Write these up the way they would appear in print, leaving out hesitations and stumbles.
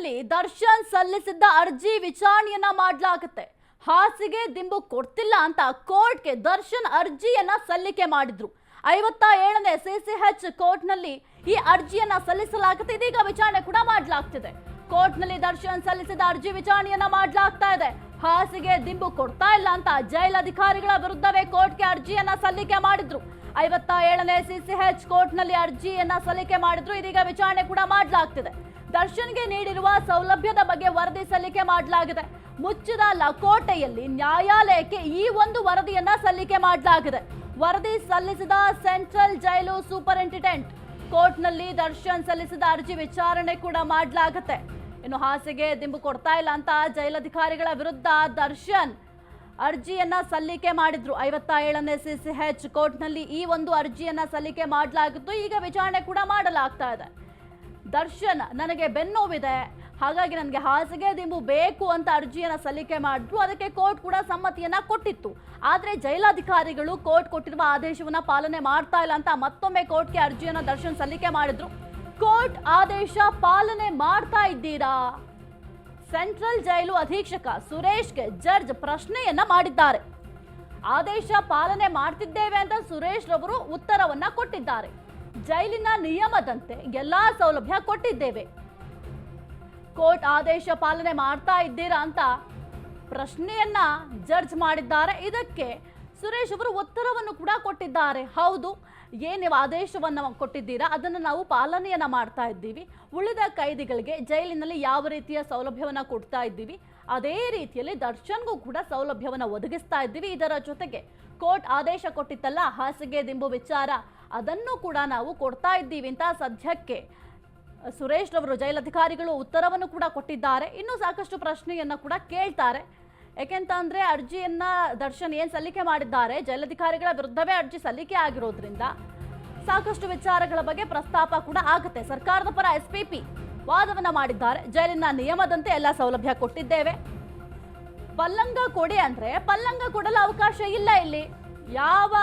ಕೋರ್ಟ್ನಲ್ಲಿ ದರ್ಶನ್ ಸಲ್ಲಿಸಿದ್ದ ಅರ್ಜಿ ವಿಚಾರಣೆಯನ್ನ ಮಾಡಲಾಗುತ್ತೆ. ಹಾಸಿಗೆ ದಿಂಬು ಕೊಡ್ತಿಲ್ಲ ಅಂತ ಕೋರ್ಟ್ಗೆ ದರ್ಶನ್ ಅರ್ಜಿಯನ್ನ ಸಲ್ಲಿಕೆ ಮಾಡಿದ್ರು. 57ನೇ CCH ಕೋರ್ಟ್ನಲ್ಲಿ ಈ ಅರ್ಜಿಯನ್ನ ಸಲ್ಲಿಸಲಾಗುತ್ತೆ. ಇದೀಗ ವಿಚಾರಣೆ ಕೂಡ ಮಾಡಲಾಗ್ತಿದೆ. ಕೋರ್ಟ್ನಲ್ಲಿ ದರ್ಶನ್ ಸಲ್ಲಿಸಿದ ಅರ್ಜಿ ವಿಚಾರಣೆಯನ್ನ ಮಾಡಲಾಗ್ತಾ ಇದೆ. ಹಾಸಿಗೆ ದಿಂಬು ಕೊಡ್ತಾ ಇಲ್ಲ ಅಂತ ಜೈಲಧಿಕಾರಿಗಳ ವಿರುದ್ಧವೇ ಕೋರ್ಟ್ಗೆ ಅರ್ಜಿಯನ್ನ ಸಲ್ಲಿಕೆ ಮಾಡಿದ್ರು. 57ನೇ CCH ಕೋರ್ಟ್ನಲ್ಲಿ ಅರ್ಜಿಯನ್ನ ಸಲ್ಲಿಕೆ ಮಾಡಿದ್ರು. ಇದೀಗ ವಿಚಾರಣೆ ಕೂಡ ಮಾಡಲಾಗ್ತಿದೆ. ದರ್ಶನ್ಗೆ ನೀಡಿರುವ ಸೌಲಭ್ಯದ ಬಗ್ಗೆ ವರದಿ ಸಲ್ಲಿಕೆ ಮಾಡಲಾಗಿದೆ. ಮುಚ್ಚಿದ ಲಕೋಟೆಯಲ್ಲಿ ನ್ಯಾಯಾಲಯಕ್ಕೆ ಈ ಒಂದು ವರದಿಯನ್ನ ಸಲ್ಲಿಕೆ ಮಾಡಲಾಗಿದೆ. ವರದಿ ಸಲ್ಲಿಸಿದ ಸೆಂಟ್ರಲ್ ಜೈಲು ಸೂಪರಿಂಟೆಂಡೆಂಟ್ ಕೋರ್ಟ್ನಲ್ಲಿ ದರ್ಶನ್ ಸಲ್ಲಿಸಿದ ಅರ್ಜಿ ವಿಚಾರಣೆ ಕೂಡ ಮಾಡಲಾಗುತ್ತೆ. ಇನ್ನು ಹಾಸಿಗೆ ದಿಂಬು ಕೊಡ್ತಾ ಇಲ್ಲ ಅಂತ ಜೈಲಧಿಕಾರಿಗಳ ವಿರುದ್ಧ ದರ್ಶನ್ ಅರ್ಜಿಯನ್ನ ಸಲ್ಲಿಕೆ ಮಾಡಿದ್ರು. 57ನೇ CCH ಕೋರ್ಟ್ನಲ್ಲಿ ಈ ಒಂದು ಅರ್ಜಿಯನ್ನ ಸಲ್ಲಿಕೆ ಮಾಡಲಾಗಿತ್ತು. ಈಗ ವಿಚಾರಣೆ ಕೂಡ ಮಾಡಲಾಗ್ತಾ ಇದೆ. ದರ್ಶನ್ ನನಗೆ ಬೆನ್ನೋವಿದೆ, ಹಾಗಾಗಿ ನನಗೆ ಹಾಸಿಗೆ ದಿಂಬು ಬೇಕು ಅಂತ ಅರ್ಜಿಯನ್ನ ಸಲ್ಲಿಕೆ ಮಾಡಿದ್ರು. ಅದಕ್ಕೆ ಕೋರ್ಟ್ ಕೂಡ ಸಮ್ಮತಿಯನ್ನ ಕೊಟ್ಟಿತ್ತು. ಆದ್ರೆ ಜೈಲಾಧಿಕಾರಿಗಳು ಕೋರ್ಟ್ ಕೊಟ್ಟಿರುವ ಆದೇಶವನ್ನ ಪಾಲನೆ ಮಾಡ್ತಾ ಇಲ್ಲ ಅಂತ ಮತ್ತೊಮ್ಮೆ ಕೋರ್ಟ್ಗೆ ಅರ್ಜಿಯನ್ನ ದರ್ಶನ್ ಸಲ್ಲಿಕೆ ಮಾಡಿದ್ರು. ಕೋರ್ಟ್ ಆದೇಶ ಪಾಲನೆ ಮಾಡ್ತಾ ಇದ್ದೀರಾ? ಸೆಂಟ್ರಲ್ ಜೈಲು ಅಧೀಕ್ಷಕ ಸುರೇಶ್ಗೆ ಜಡ್ಜ್ ಪ್ರಶ್ನೆಯನ್ನ ಮಾಡಿದ್ದಾರೆ. ಆದೇಶ ಪಾಲನೆ ಮಾಡ್ತಿದ್ದೇವೆ ಅಂತ ಸುರೇಶ್ ರವರು ಉತ್ತರವನ್ನ ಕೊಟ್ಟಿದ್ದಾರೆ. ಜೈಲಿನ ನಿಯಮದಂತೆ ಎಲ್ಲಾ ಸೌಲಭ್ಯ ಕೊಟ್ಟಿದ್ದೇವೆ. ಕೋರ್ಟ್ ಆದೇಶ ಪಾಲನೆ ಮಾಡ್ತಾ ಇದ್ದೀರಾ ಅಂತ ಪ್ರಶ್ನೆಯನ್ನ ಜಡ್ಜ್ ಮಾಡಿದ್ದಾರೆ. ಇದಕ್ಕೆ ಸುರೇಶ್ ಅವರು ಉತ್ತರವನ್ನು ಕೂಡ ಕೊಟ್ಟಿದ್ದಾರೆ. ಹೌದು, ಏನ್ ನೀವು ಆದೇಶವನ್ನು ಕೊಟ್ಟಿದ್ದೀರಾ ಅದನ್ನು ನಾವು ಪಾಲನೆಯನ್ನ ಮಾಡ್ತಾ ಇದ್ದೀವಿ. ಉಳಿದ ಕೈದಿಗಳಿಗೆ ಜೈಲಿನಲ್ಲಿ ಯಾವ ರೀತಿಯ ಸೌಲಭ್ಯವನ್ನ ಕೊಡ್ತಾ ಇದ್ದೀವಿ ಅದೇ ರೀತಿಯಲ್ಲಿ ದರ್ಶನ್ಗೂ ಕೂಡ ಸೌಲಭ್ಯವನ್ನ ಒದಗಿಸ್ತಾ ಇದ್ದೀವಿ. ಇದರ ಜೊತೆಗೆ ಕೋರ್ಟ್ ಆದೇಶ ಕೊಟ್ಟಿತ್ತಲ್ಲ ಹಾಸಿಗೆ ದಿಂಬು ವಿಚಾರ, ಅದನ್ನು ಕೂಡ ನಾವು ಕೊಡ್ತಾ ಇದ್ದೀವಿ ಅಂತ ಸದ್ಯಕ್ಕೆ ಸುರೇಶ್ ರವರು ಜೈಲಧಿಕಾರಿಗಳು ಉತ್ತರವನ್ನು ಕೂಡ ಕೊಟ್ಟಿದ್ದಾರೆ. ಇನ್ನೂ ಸಾಕಷ್ಟು ಪ್ರಶ್ನೆಯನ್ನ ಕೂಡ ಕೇಳ್ತಾರೆ. ಯಾಕೆಂತಂದ್ರೆ ಅರ್ಜಿಯನ್ನ ದರ್ಶನ್ ಏನ್ ಸಲ್ಲಿಕೆ ಮಾಡಿದ್ದಾರೆ, ಜೈಲಧಿಕಾರಿಗಳ ವಿರುದ್ಧವೇ ಅರ್ಜಿ ಸಲ್ಲಿಕೆ ಆಗಿರೋದ್ರಿಂದ ಸಾಕಷ್ಟು ವಿಚಾರಗಳ ಬಗ್ಗೆ ಪ್ರಸ್ತಾಪ ಕೂಡ ಆಗುತ್ತೆ. ಸರ್ಕಾರದ ಪರ SPP ವಾದವನ್ನ ಮಾಡಿದ್ದಾರೆ. ಜೈಲಿನ ನಿಯಮದಂತೆ ಎಲ್ಲ ಸೌಲಭ್ಯ ಕೊಟ್ಟಿದ್ದೇವೆ. ಪಲ್ಲಂಗ ಕೊಡಿ ಅಂದ್ರೆ ಪಲ್ಲಂಗ ಕೊಡಲು ಅವಕಾಶ ಇಲ್ಲ. ಇಲ್ಲಿ ಯಾವ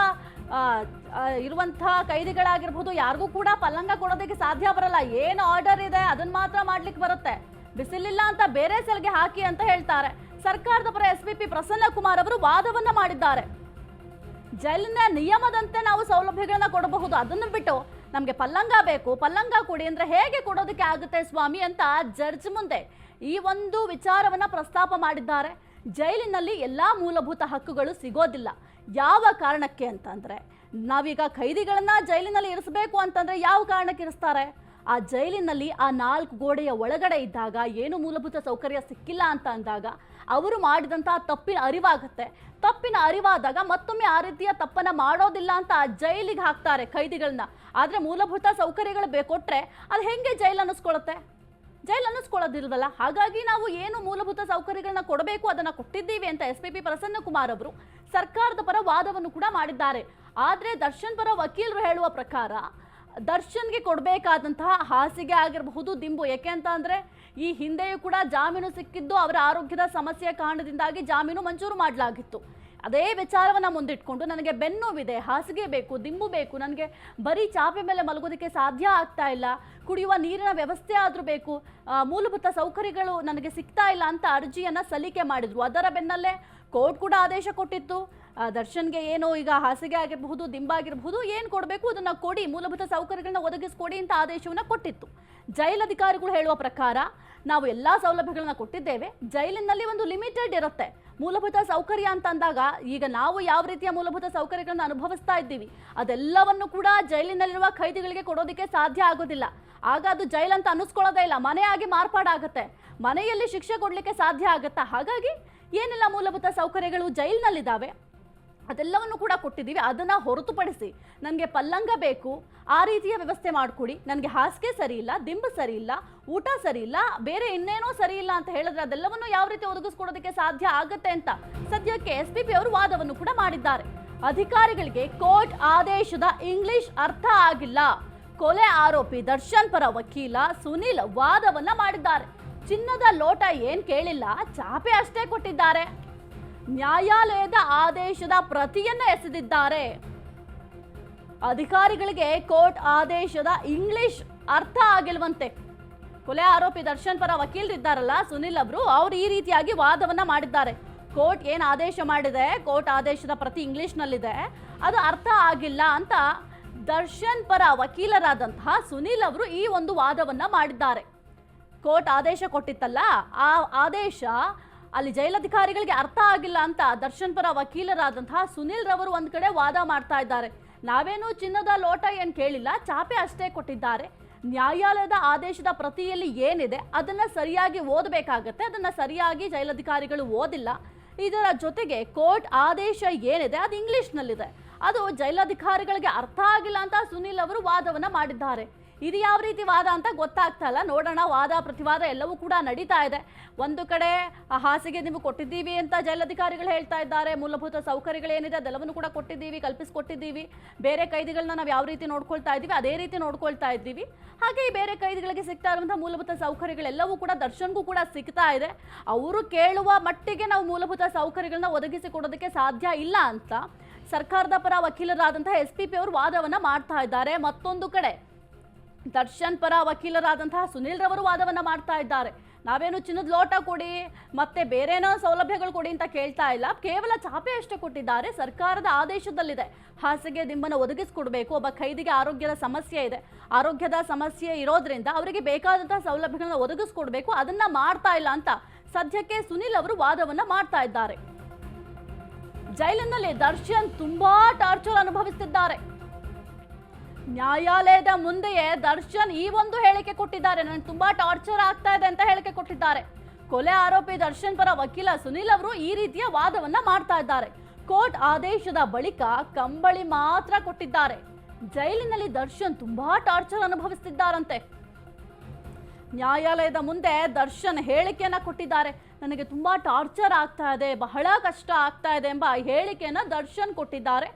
ಇರುವಂತಹ ಕೈದಿಗಳಾಗಿರ್ಬೋದು ಯಾರಿಗೂ ಕೂಡ ಪಲ್ಲಂಗ ಕೊಡೋದಕ್ಕೆ ಸಾಧ್ಯ ಬರಲ್ಲ. ಏನು ಆರ್ಡರ್ ಇದೆ ಅದನ್ನ ಮಾತ್ರ ಮಾಡ್ಲಿಕ್ಕೆ ಬರುತ್ತೆ. ಬಿಸಿಲಿಲ್ಲ ಅಂತ ಬೇರೆ ಸೆಲ್ಗೆ ಹಾಕಿ ಅಂತ ಹೇಳ್ತಾರೆ. ಸರ್ಕಾರದ ಪರ SPP ಪ್ರಸನ್ನ ಕುಮಾರ್ ಅವರು ವಾದವನ್ನ ಮಾಡಿದ್ದಾರೆ. ಜೈಲಿನ ನಿಯಮದಂತೆ ನಾವು ಸೌಲಭ್ಯಗಳನ್ನ ಕೊಡಬಹುದು, ಅದನ್ನು ಬಿಟ್ಟು ನಮ್ಗೆ ಪಲ್ಲಂಗ ಬೇಕು, ಪಲ್ಲಂಗ ಕೊಡಿ ಅಂದ್ರೆ ಹೇಗೆ ಕೊಡೋದಕ್ಕೆ ಆಗುತ್ತೆ ಸ್ವಾಮಿ ಅಂತ ಜಡ್ಜ್ ಮುಂದೆ ಈ ಒಂದು ವಿಚಾರವನ್ನ ಪ್ರಸ್ತಾಪ ಮಾಡಿದ್ದಾರೆ. ಜೈಲಿನಲ್ಲಿ ಎಲ್ಲಾ ಮೂಲಭೂತ ಹಕ್ಕುಗಳು ಸಿಗೋದಿಲ್ಲ. ಯಾವ ಕಾರಣಕ್ಕೆ ಅಂತಂದ್ರೆ ನಾವೀಗ ಖೈದಿಗಳನ್ನ ಜೈಲಿನಲ್ಲಿ ಇರಿಸಬೇಕು ಅಂತಂದ್ರೆ ಯಾವ ಕಾರಣಕ್ಕೆ ಇರಿಸ್ತಾರೆ? ಆ ಜೈಲಿನಲ್ಲಿ ಆ 4 ಗೋಡೆಯ ಒಳಗಡೆ ಇದ್ದಾಗ ಏನು ಮೂಲಭೂತ ಸೌಕರ್ಯ ಸಿಕ್ಕಿಲ್ಲ ಅಂತ ಅಂದಾಗ ಅವರು ಮಾಡಿದಂತಹ ತಪ್ಪಿನ ಅರಿವಾಗುತ್ತೆ. ತಪ್ಪಿನ ಅರಿವಾದಾಗ ಮತ್ತೊಮ್ಮೆ ಆ ರೀತಿಯ ತಪ್ಪನ್ನ ಮಾಡೋದಿಲ್ಲ ಅಂತ ಜೈಲಿಗೆ ಹಾಕ್ತಾರೆ ಖೈದಿಗಳನ್ನ. ಆದ್ರೆ ಮೂಲಭೂತ ಸೌಕರ್ಯಗಳು ಕೊಟ್ರೆ ಅದು ಹೆಂಗೆ ಜೈಲು ಅನ್ನಿಸ್ಕೊಳ್ಳುತ್ತೆ? ಜೈಲು ಅನ್ನಿಸ್ಕೊಳ್ಳೋದಿಲ್ವಲ್ಲ. ಹಾಗಾಗಿ ನಾವು ಏನು ಮೂಲಭೂತ ಸೌಕರ್ಯಗಳನ್ನ ಕೊಡಬೇಕು ಅದನ್ನ ಕೊಟ್ಟಿದ್ದೀವಿ ಅಂತ SPP ಪ್ರಸನ್ನ ಕುಮಾರ್ ಅವರು ಸರ್ಕಾರದ ಪರ ವಾದವನ್ನು ಕೂಡ ಮಾಡಿದ್ದಾರೆ. ಆದ್ರೆ ದರ್ಶನ್ ಪರ ವಕೀಲರು ಹೇಳುವ ಪ್ರಕಾರ ದರ್ಶನ್ಗೆ ಕೊಡಬೇಕಾದಂತಹ ಹಾಸಿಗೆ ಆಗಿರಬಹುದು, ದಿಂಬು, ಯಾಕೆ ಅಂತ ಅಂದ್ರೆ ಈ ಹಿಂದೆಯೂ ಕೂಡ ಜಾಮೀನು ಸಿಕ್ಕಿದ್ದು ಅವರ ಆರೋಗ್ಯದ ಸಮಸ್ಯೆಯ ಕಾರಣದಿಂದಾಗಿ ಜಾಮೀನು ಮಂಜೂರು ಮಾಡಲಾಗಿತ್ತು. ಅದೇ ವಿಚಾರವನ್ನ ಮುಂದಿಟ್ಕೊಂಡು ನನಗೆ ಬೆನ್ನೋವಿದೆ, ಹಾಸಿಗೆ ಬೇಕು, ದಿಂಬು ಬೇಕು, ನನಗೆ ಬರೀ ಚಾಪೆ ಮೇಲೆ ಮಲಗೋದಕ್ಕೆ ಸಾಧ್ಯ ಆಗ್ತಾ ಇಲ್ಲ, ಕುಡಿಯುವ ನೀರಿನ ವ್ಯವಸ್ಥೆ ಆದ್ರೂ ಬೇಕು, ಮೂಲಭೂತ ಸೌಕರ್ಯಗಳು ನನಗೆ ಸಿಗ್ತಾ ಇಲ್ಲ ಅಂತ ಅರ್ಜಿಯನ್ನ ಸಲ್ಲಿಕೆ ಮಾಡಿದ್ರು. ಅದರ ಬೆನ್ನಲ್ಲೇ ಕೋರ್ಟ್ ಕೂಡ ಆದೇಶ ಕೊಟ್ಟಿತ್ತು. ದರ್ಶನ್ಗೆ ಏನು ಈಗ ಹಾಸಿಗೆ ಆಗಿರಬಹುದು, ದಿಂಬಾಗಿರಬಹುದು, ಏನು ಕೊಡಬೇಕು ಅದನ್ನ ಕೊಡಿ, ಮೂಲಭೂತ ಸೌಕರ್ಯಗಳನ್ನ ಒದಗಿಸ್ಕೊಡಿ ಅಂತ ಆದೇಶವನ್ನ ಕೊಟ್ಟಿತ್ತು. ಜೈಲಧಿಕಾರಿಗಳು ಹೇಳುವ ಪ್ರಕಾರ ನಾವು ಎಲ್ಲಾ ಸೌಲಭ್ಯಗಳನ್ನ ಕೊಟ್ಟಿದ್ದೇವೆ. ಜೈಲಿನಲ್ಲಿ ಒಂದು ಲಿಮಿಟೆಡ್ ಇರುತ್ತೆ ಮೂಲಭೂತ ಸೌಕರ್ಯ ಅಂತ ಅಂದಾಗ. ಈಗ ನಾವು ಯಾವ ರೀತಿಯ ಮೂಲಭೂತ ಸೌಕರ್ಯಗಳನ್ನ ಅನುಭವಿಸ್ತಾ ಇದ್ದೀವಿ ಅದೆಲ್ಲವನ್ನು ಕೂಡ ಜೈಲಿನಲ್ಲಿರುವ ಖೈದಿಗಳಿಗೆ ಕೊಡೋದಕ್ಕೆ ಸಾಧ್ಯ ಆಗೋದಿಲ್ಲ. ಆಗ ಅದು ಜೈಲ್ ಅಂತ ಅನ್ನಿಸ್ಕೊಳ್ಳೋದೇ ಇಲ್ಲ, ಮನೆಯಾಗಿ ಮಾರ್ಪಾಡಾಗತ್ತೆ. ಮನೆಯಲ್ಲಿ ಶಿಕ್ಷೆ ಕೊಡ್ಲಿಕ್ಕೆ ಸಾಧ್ಯ ಆಗತ್ತಾ? ಹಾಗಾಗಿ ಏನೆಲ್ಲ ಮೂಲಭೂತ ಸೌಕರ್ಯಗಳು ಜೈಲಿನಲ್ಲಿದ್ದಾವೆ ಅದೆಲ್ಲವನ್ನು ಕೂಡ ಕೊಟ್ಟಿದ್ದೀವಿ. ಅದನ್ನ ಹೊರತುಪಡಿಸಿ ನನಗೆ ಪಲ್ಲಂಗ ಬೇಕು, ಆ ರೀತಿಯ ವ್ಯವಸ್ಥೆ ಮಾಡಿಕೊಡಿ, ನನಗೆ ಹಾಸಿಗೆ ಸರಿ ಇಲ್ಲ, ದಿಂಬು ಸರಿ ಇಲ್ಲ, ಊಟ ಸರಿ ಇಲ್ಲ, ಬೇರೆ ಇನ್ನೇನೋ ಸರಿ ಇಲ್ಲ ಅಂತ ಹೇಳಿದ್ರೆ ಅದೆಲ್ಲವನ್ನು ಯಾವ ರೀತಿ ಒದಗಿಸ್ಕೊಡೋದಕ್ಕೆ ಸಾಧ್ಯ ಆಗುತ್ತೆ ಅಂತ ಸದ್ಯಕ್ಕೆ SPP ಅವರು ವಾದವನ್ನು ಕೂಡ ಮಾಡಿದ್ದಾರೆ. ಅಧಿಕಾರಿಗಳಿಗೆ ಕೋರ್ಟ್ ಆದೇಶದ ಇಂಗ್ಲಿಷ್ ಅರ್ಥ ಆಗಿಲ್ಲ. ಕೊಲೆ ಆರೋಪಿ ದರ್ಶನ್ ಪರ ವಕೀಲ ಸುನಿಲ್ ವಾದವನ್ನ ಮಾಡಿದ್ದಾರೆ. ಚಿನ್ನದ ಲೋಟ ಏನ್ ಕೇಳಿಲ್ಲ, ಚಾಪೆ ಅಷ್ಟೇ ಕೊಟ್ಟಿದ್ದಾರೆ. ನ್ಯಾಯಾಲಯದ ಆದೇಶದ ಪ್ರತಿಯನ್ನ ಎಸೆದಿದ್ದಾರೆ. ಅಧಿಕಾರಿಗಳಿಗೆ ಕೋರ್ಟ್ ಆದೇಶದ ಇಂಗ್ಲಿಷ್ ಅರ್ಥ ಆಗಿಲ್ವಂತೆ. ಕೊಲೆ ಆರೋಪಿ ದರ್ಶನ್ ಪರ ವಕೀಲರಿದ್ದಾರಲ್ಲ ಸುನಿಲ್ ಅವರು ಈ ರೀತಿಯಾಗಿ ವಾದವನ್ನ ಮಾಡಿದ್ದಾರೆ. ಕೋರ್ಟ್ ಏನು ಆದೇಶ ಮಾಡಿದೆ, ಕೋರ್ಟ್ ಆದೇಶದ ಪ್ರತಿ ಇಂಗ್ಲಿಷ್ನಲ್ಲಿದೆ, ಅದು ಅರ್ಥ ಆಗಿಲ್ಲ ಅಂತ ದರ್ಶನ್ ಪರ ವಕೀಲರಾದಂತಹ ಸುನಿಲ್ ಅವರು ಈ ಒಂದು ವಾದವನ್ನ ಮಾಡಿದ್ದಾರೆ. ಕೋರ್ಟ್ ಆದೇಶ ಕೊಟ್ಟಿತ್ತಲ್ಲ, ಆ ಆದೇಶ ಅಲ್ಲಿ ಜೈಲಧಿಕಾರಿಗಳಿಗೆ ಅರ್ಥ ಆಗಿಲ್ಲ ಅಂತ ದರ್ಶನ್ ಪರ ವಕೀಲರಾದಂತಹ ಸುನಿಲ್ ರವರು ಒಂದ್ ಕಡೆ ವಾದ ಮಾಡ್ತಾ ಇದ್ದಾರೆ. ನಾವೇನು ಚಿನ್ನದ ಲೋಟ ಏನ್ ಕೇಳಿಲ್ಲ, ಚಾಪೆ ಅಷ್ಟೇ ಕೊಟ್ಟಿದ್ದಾರೆ. ನ್ಯಾಯಾಲಯದ ಆದೇಶದ ಪ್ರತಿಯಲ್ಲಿ ಏನಿದೆ ಅದನ್ನ ಸರಿಯಾಗಿ ಓದಬೇಕಾಗತ್ತೆ, ಅದನ್ನ ಸರಿಯಾಗಿ ಜೈಲಧಿಕಾರಿಗಳು ಓದಿಲ್ಲ. ಇದರ ಜೊತೆಗೆ ಕೋರ್ಟ್ ಆದೇಶ ಏನಿದೆ ಅದು ಇಂಗ್ಲಿಷ್ನಲ್ಲಿದೆ, ಅದು ಜೈಲಧಿಕಾರಿಗಳಿಗೆ ಅರ್ಥ ಆಗಿಲ್ಲ ಅಂತ ಸುನಿಲ್ ಅವರು ವಾದವನ್ನ ಮಾಡಿದ್ದಾರೆ. ಇದು ಯಾವ ರೀತಿ ವಾದ ಅಂತ ಗೊತ್ತಾಗ್ತಾ ಇಲ್ಲ. ನೋಡೋಣ, ವಾದ ಪ್ರತಿವಾದ ಎಲ್ಲವೂ ಕೂಡ ನಡೀತಾ ಇದೆ. ಒಂದು ಕಡೆ ಹಾಸಿಗೆ ನಿಮಗೆ ಕೊಟ್ಟಿದ್ದೀವಿ ಅಂತ ಜೈಲಧಿಕಾರಿಗಳು ಹೇಳ್ತಾ ಇದ್ದಾರೆ, ಮೂಲಭೂತ ಸೌಕರ್ಯಗಳೇನಿದೆ ಅದೆಲ್ಲವನ್ನು ಕೂಡ ಕೊಟ್ಟಿದ್ದೀವಿ, ಕಲ್ಪಿಸ್ಕೊಟ್ಟಿದ್ದೀವಿ. ಬೇರೆ ಕೈದಿಗಳನ್ನ ನಾವು ಯಾವ ರೀತಿ ನೋಡ್ಕೊಳ್ತಾ ಇದ್ದೀವಿ ಅದೇ ರೀತಿ ನೋಡ್ಕೊಳ್ತಾ ಇದ್ದೀವಿ. ಹಾಗೆ ಈ ಬೇರೆ ಕೈದಿಗಳಿಗೆ ಸಿಗ್ತಾ ಇರುವಂತಹ ಮೂಲಭೂತ ಸೌಕರ್ಯಗಳೆಲ್ಲವೂ ಕೂಡ ದರ್ಶನ್ಗೂ ಕೂಡ ಸಿಗ್ತಾ ಇದೆ. ಅವರು ಕೇಳುವ ಮಟ್ಟಿಗೆ ನಾವು ಮೂಲಭೂತ ಸೌಕರ್ಯಗಳನ್ನ ಒದಗಿಸಿಕೊಡೋದಕ್ಕೆ ಸಾಧ್ಯ ಇಲ್ಲ ಅಂತ ಸರ್ಕಾರದ ಪರ ವಕೀಲರಾದಂತಹ SPP ಅವರು ವಾದವನ್ನ ಮಾಡ್ತಾ ಇದ್ದಾರೆ. ಮತ್ತೊಂದು ಕಡೆ ದರ್ಶನ್ ಪರ ವಕೀಲರಾದಂತಹ ಸುನಿಲ್ ರವರು ವಾದವನ್ನ ಮಾಡ್ತಾ ಇದ್ದಾರೆ. ನಾವೇನು ಚಿನ್ನದ ಲೋಟ ಕೊಡಿ ಮತ್ತೆ ಬೇರೇನೋ ಸೌಲಭ್ಯಗಳು ಕೊಡಿ ಅಂತ ಕೇಳ್ತಾ ಇಲ್ಲ, ಕೇವಲ ಚಾಪೆ ಅಷ್ಟೇ ಕೊಟ್ಟಿದ್ದಾರೆ. ಸರ್ಕಾರದ ಆದೇಶದಲ್ಲಿದೆ ಹಾಸಿಗೆ ದಿಂಬನ್ನು ಒದಗಿಸಿಕೊಡ್ಬೇಕು. ಒಬ್ಬ ಖೈದಿಗೆ ಆರೋಗ್ಯದ ಸಮಸ್ಯೆ ಇದೆ, ಆರೋಗ್ಯದ ಸಮಸ್ಯೆ ಇರೋದ್ರಿಂದ ಅವರಿಗೆ ಬೇಕಾದಂತಹ ಸೌಲಭ್ಯಗಳನ್ನ ಒದಗಿಸ್ಕೊಡ್ಬೇಕು, ಅದನ್ನ ಮಾಡ್ತಾ ಇಲ್ಲ ಅಂತ ಸದ್ಯಕ್ಕೆ ಸುನಿಲ್ ಅವರು ವಾದವನ್ನ ಮಾಡ್ತಾ ಇದ್ದಾರೆ. ಜೈಲಿನಲ್ಲಿ ದರ್ಶನ್ ತುಂಬಾ ಟಾರ್ಚರ್ ಅನುಭವಿಸುತ್ತಿದ್ದಾರೆ. ನ್ಯಾಯಾಲಯದ ಮುಂದೆಯೇ ದರ್ಶನ್ ಈ ಒಂದು ಹೇಳಿಕೆ ಕೊಟ್ಟಿದ್ದಾರೆ, ನನಗೆ ತುಂಬಾ ಟಾರ್ಚರ್ ಆಗ್ತಾ ಇದೆ ಅಂತ ಹೇಳಿಕೆ ಕೊಟ್ಟಿದ್ದಾರೆ. ಕೊಲೆ ಆರೋಪಿ ದರ್ಶನ್ ಪರ ವಕೀಲ ಸುನಿಲ್ ಅವರು ಈ ರೀತಿಯ ವಾದವನ್ನ ಮಾಡ್ತಾ ಇದ್ದಾರೆ. ಕೋರ್ಟ್ ಆದೇಶದ ಬಳಿಕ ಕಂಬಳಿ ಮಾತ್ರ ಕೊಟ್ಟಿದ್ದಾರೆ. ಜೈಲಿನಲ್ಲಿ ದರ್ಶನ್ ತುಂಬಾ ಟಾರ್ಚರ್ ಅನುಭವಿಸುತ್ತಿದ್ದಾರಂತೆ. ನ್ಯಾಯಾಲಯದ ಮುಂದೆ ದರ್ಶನ್ ಹೇಳಿಕೆಯನ್ನ ಕೊಟ್ಟಿದ್ದಾರೆ. ನನಗೆ ತುಂಬಾ ಟಾರ್ಚರ್ ಆಗ್ತಾ ಇದೆ, ಬಹಳ ಕಷ್ಟ ಆಗ್ತಾ ಇದೆ ಎಂಬ ಹೇಳಿಕೆಯನ್ನ ದರ್ಶನ್ ಕೊಟ್ಟಿದ್ದಾರೆ.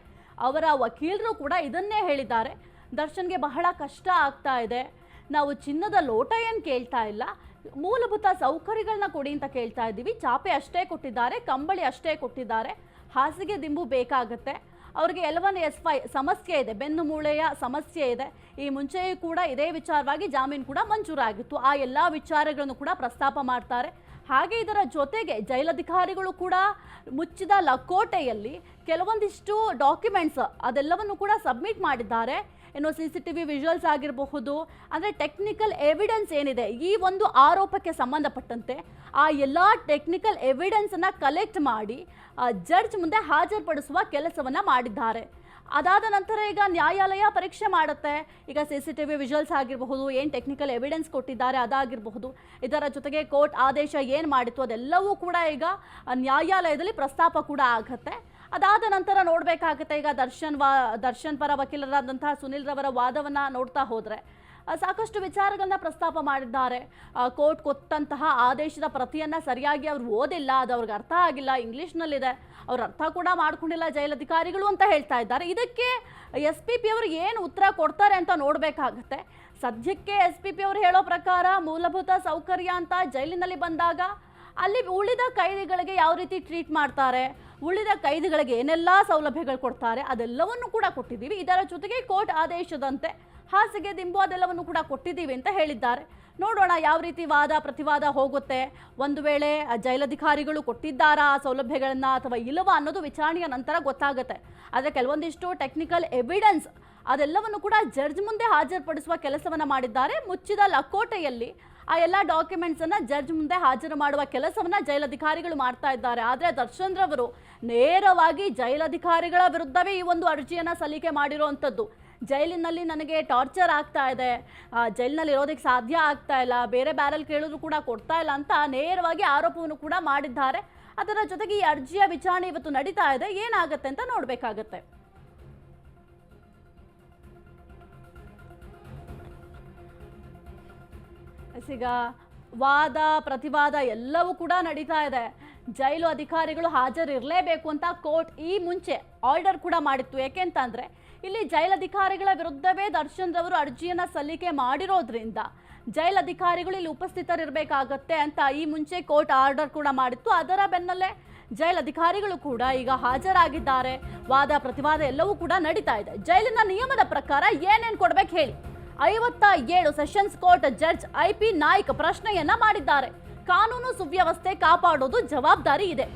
ಅವರ ವಕೀಲರು ಕೂಡ ಇದನ್ನೇ ಹೇಳಿದ್ದಾರೆ. ದರ್ಶನ್ಗೆ ಬಹಳ ಕಷ್ಟ ಆಗ್ತಾ ಇದೆ, ನಾವು ಚಿನ್ನದ ಲೋಟ ಏನು ಕೇಳ್ತಾ ಇಲ್ಲ, ಮೂಲಭೂತ ಸೌಕರ್ಯಗಳನ್ನ ಕೊಡಿ ಅಂತ ಕೇಳ್ತಾ ಇದ್ದೀವಿ. ಚಾಪೆ ಅಷ್ಟೇ ಕೊಟ್ಟಿದ್ದಾರೆ, ಕಂಬಳಿ ಅಷ್ಟೇ ಕೊಟ್ಟಿದ್ದಾರೆ, ಹಾಸಿಗೆ ದಿಂಬು ಬೇಕಾಗತ್ತೆ. ಅವ್ರಿಗೆ L1S5 ಸಮಸ್ಯೆ ಇದೆ, ಬೆನ್ನು ಮೂಳೆಯ ಸಮಸ್ಯೆ ಇದೆ. ಈ ಮುಂಚೆಯೂ ಕೂಡ ಇದೇ ವಿಚಾರವಾಗಿ ಜಾಮೀನು ಕೂಡ ಮಂಜೂರಾಗಿತ್ತು. ಆ ಎಲ್ಲ ವಿಚಾರಗಳನ್ನು ಕೂಡ ಪ್ರಸ್ತಾಪ ಮಾಡ್ತಾರೆ. ಹಾಗೆ ಇದರ ಜೊತೆಗೆ ಜೈಲಧಿಕಾರಿಗಳು ಕೂಡ ಮುಚ್ಚಿದ ಲಕೋಟೆಯಲ್ಲಿ ಕೆಲವೊಂದಿಷ್ಟು ಡಾಕ್ಯುಮೆಂಟ್ಸ್ ಅದೆಲ್ಲವನ್ನು ಕೂಡ ಸಬ್ಮಿಟ್ ಮಾಡಿದ್ದಾರೆ. ಏನು CCTV ವಿಜುವಲ್ಸ್ ಆಗಿರಬಹುದು, ಅಂದರೆ ಟೆಕ್ನಿಕಲ್ ಎವಿಡೆನ್ಸ್ ಏನಿದೆ ಈ ಒಂದು ಆರೋಪಕ್ಕೆ ಸಂಬಂಧಪಟ್ಟಂತೆ ಆ ಎಲ್ಲ ಟೆಕ್ನಿಕಲ್ ಎವಿಡೆನ್ಸನ್ನು ಕಲೆಕ್ಟ್ ಮಾಡಿ ಜಡ್ಜ್ ಮುಂದೆ ಹಾಜರುಪಡಿಸುವ ಕೆಲಸವನ್ನು ಮಾಡಿದ್ದಾರೆ. ಅದಾದ ನಂತರ ಈಗ ನ್ಯಾಯಾಲಯ ಪರೀಕ್ಷೆ ಮಾಡುತ್ತೆ. ಈಗ CCTV ವಿಜುವಲ್ಸ್ ಆಗಿರಬಹುದು, ಏನು ಟೆಕ್ನಿಕಲ್ ಎವಿಡೆನ್ಸ್ ಕೊಟ್ಟಿದ್ದಾರೆ ಅದಾಗಿರಬಹುದು, ಇದರ ಜೊತೆಗೆ ಕೋರ್ಟ್ ಆದೇಶ ಏನು ಮಾಡಿತ್ತು ಅದೆಲ್ಲವೂ ಕೂಡ ಈಗ ನ್ಯಾಯಾಲಯದಲ್ಲಿ ಪ್ರಸ್ತಾಪ ಕೂಡ ಆಗುತ್ತೆ. ಅದಾದ ನಂತರ ನೋಡಬೇಕಾಗುತ್ತೆ. ಈಗ ದರ್ಶನ್ ಪರ ವಕೀಲರಾದಂತಹ ಸುನಿಲ್ ರವರ ವಾದವನ್ನು ನೋಡ್ತಾ ಹೋದರೆ ಸಾಕಷ್ಟು ವಿಚಾರಗಳನ್ನ ಪ್ರಸ್ತಾಪ ಮಾಡಿದ್ದಾರೆ. ಕೋರ್ಟ್ ಕೊಟ್ಟಂತಹ ಆದೇಶದ ಪ್ರತಿಯನ್ನು ಸರಿಯಾಗಿ ಅವ್ರು ಓದಿಲ್ಲ, ಅದು ಅವ್ರಿಗೆ ಅರ್ಥ ಆಗಿಲ್ಲ, ಇಂಗ್ಲೀಷ್ನಲ್ಲಿದೆ, ಅವ್ರು ಅರ್ಥ ಕೂಡ ಮಾಡ್ಕೊಂಡಿಲ್ಲ ಜೈಲಧಿಕಾರಿಗಳು ಅಂತ ಹೇಳ್ತಾ ಇದ್ದಾರೆ. ಇದಕ್ಕೆ SPP ಅವರು ಏನು ಉತ್ತರ ಕೊಡ್ತಾರೆ ಅಂತ ನೋಡಬೇಕಾಗತ್ತೆ. ಸದ್ಯಕ್ಕೆ SPP ಅವರು ಹೇಳೋ ಪ್ರಕಾರ ಮೂಲಭೂತ ಸೌಕರ್ಯ ಅಂತ ಜೈಲಿನಲ್ಲಿ ಬಂದಾಗ ಅಲ್ಲಿ ಉಳಿದ ಕೈದಿಗಳಿಗೆ ಯಾವ ರೀತಿ ಟ್ರೀಟ್ ಮಾಡ್ತಾರೆ, ಉಳಿದ ಕೈದಿಗಳಿಗೆ ಏನೆಲ್ಲ ಸೌಲಭ್ಯಗಳು ಕೊಡ್ತಾರೆ ಅದೆಲ್ಲವನ್ನು ಕೂಡ ಕೊಟ್ಟಿದ್ದೀವಿ. ಇದರ ಜೊತೆಗೆ ಕೋರ್ಟ್ ಆದೇಶದಂತೆ ಹಾಸಿಗೆ ದಿಂಬು ಅದೆಲ್ಲವನ್ನು ಕೂಡ ಕೊಟ್ಟಿದ್ದೀವಿ ಅಂತ ಹೇಳಿದ್ದಾರೆ. ನೋಡೋಣ ಯಾವ ರೀತಿ ವಾದ ಪ್ರತಿವಾದ ಹೋಗುತ್ತೆ. ಒಂದು ವೇಳೆ ಜೈಲಧಿಕಾರಿಗಳು ಕೊಟ್ಟಿದ್ದಾರಾ ಆ ಸೌಲಭ್ಯಗಳನ್ನು ಅಥವಾ ಇಲ್ಲವಾ ಅನ್ನೋದು ವಿಚಾರಣೆಯ ನಂತರ ಗೊತ್ತಾಗುತ್ತೆ. ಆದರೆ ಕೆಲವೊಂದಿಷ್ಟು ಟೆಕ್ನಿಕಲ್ ಎವಿಡೆನ್ಸ್ ಅದೆಲ್ಲವನ್ನು ಕೂಡ ಜಡ್ಜ್ ಮುಂದೆ ಹಾಜರುಪಡಿಸುವ ಕೆಲಸವನ್ನು ಮಾಡಿದ್ದಾರೆ. ಮುಚ್ಚಿದ ಲಕೋಟೆಯಲ್ಲಿ ಆ ಎಲ್ಲ ಡಾಕ್ಯುಮೆಂಟ್ಸನ್ನು ಜಡ್ಜ್ ಮುಂದೆ ಹಾಜರು ಮಾಡುವ ಕೆಲಸವನ್ನು ಜೈಲಧಿಕಾರಿಗಳು ಮಾಡ್ತಾ ಇದ್ದಾರೆ. ಆದರೆ ದರ್ಶನ್ ರವರು ನೇರವಾಗಿ ಜೈಲಧಿಕಾರಿಗಳ ವಿರುದ್ಧವೇ ಈ ಒಂದು ಅರ್ಜಿಯನ್ನು ಸಲ್ಲಿಕೆ ಮಾಡಿರುವಂಥದ್ದು. ಜೈಲಿನಲ್ಲಿ ನನಗೆ ಟಾರ್ಚರ್ ಆಗ್ತಾ ಇದೆ, ಜೈಲಿನಲ್ಲಿ ಇರೋದಕ್ಕೆ ಸಾಧ್ಯ ಆಗ್ತಾ ಇಲ್ಲ, ಬೇರೆ ಬ್ಯಾರಲ್ ಕೇಳಿದ್ರು ಕೂಡ ಕೊಡ್ತಾ ಇಲ್ಲ ಅಂತ ನೇರವಾಗಿ ಆರೋಪವನ್ನು ಕೂಡ ಮಾಡಿದ್ದಾರೆ. ಅದರ ಜೊತೆಗೆ ಈ ಅರ್ಜಿಯ ವಿಚಾರಣೆ ಇವತ್ತು ನಡೀತಾ ಇದೆ, ಏನಾಗುತ್ತೆ ಅಂತ ನೋಡಬೇಕಾಗತ್ತೆ. ಈಗ ವಾದ ಪ್ರತಿವಾದ ಎಲ್ಲವೂ ಕೂಡ ನಡೀತಾ ಇದೆ. ಜೈಲು ಅಧಿಕಾರಿಗಳು ಹಾಜರಿರಲೇಬೇಕು ಅಂತ ಕೋರ್ಟ್ ಈ ಮುಂಚೆ ಆರ್ಡರ್ ಕೂಡ ಮಾಡಿತ್ತು. ಯಾಕೆಂತಂದ್ರೆ ಇಲ್ಲಿ ಜೈಲಧಿಕಾರಿಗಳ ವಿರುದ್ಧವೇ ದರ್ಶನ್ ರವರು ಅರ್ಜಿಯನ್ನ ಸಲ್ಲಿಕೆ ಮಾಡಿರೋದ್ರಿಂದ ಜೈಲಧಿಕಾರಿಗಳು ಇಲ್ಲಿ ಉಪಸ್ಥಿತರಿರಬೇಕಾಗತ್ತೆ ಅಂತ ಈ ಮುಂಚೆ ಕೋರ್ಟ್ ಆರ್ಡರ್ ಕೂಡ ಮಾಡಿತ್ತು. ಅದರ ಬೆನ್ನಲ್ಲೇ ಜೈಲಧಿಕಾರಿಗಳು ಕೂಡ ಈಗ ಹಾಜರಾಗಿದ್ದಾರೆ. ವಾದ ಪ್ರತಿವಾದ ಎಲ್ಲವೂ ಕೂಡ ನಡೀತಾ ಇದೆ. ಜೈಲಿನ ನಿಯಮದ ಪ್ರಕಾರ ಏನೇನು ಕೊಡ್ಬೇಕು ಹೇಳಿ, 57 sessions court judge IP Naik ಪ್ರಶ್ನೆಯನ್ನ ಮಾಡಿದ್ದಾರೆ. ಕಾನೂನು ಸುವ್ಯವಸ್ಥೆ ಕಾಪಾಡೋದು ಜವಾಬ್ದಾರಿ ಇದೆ.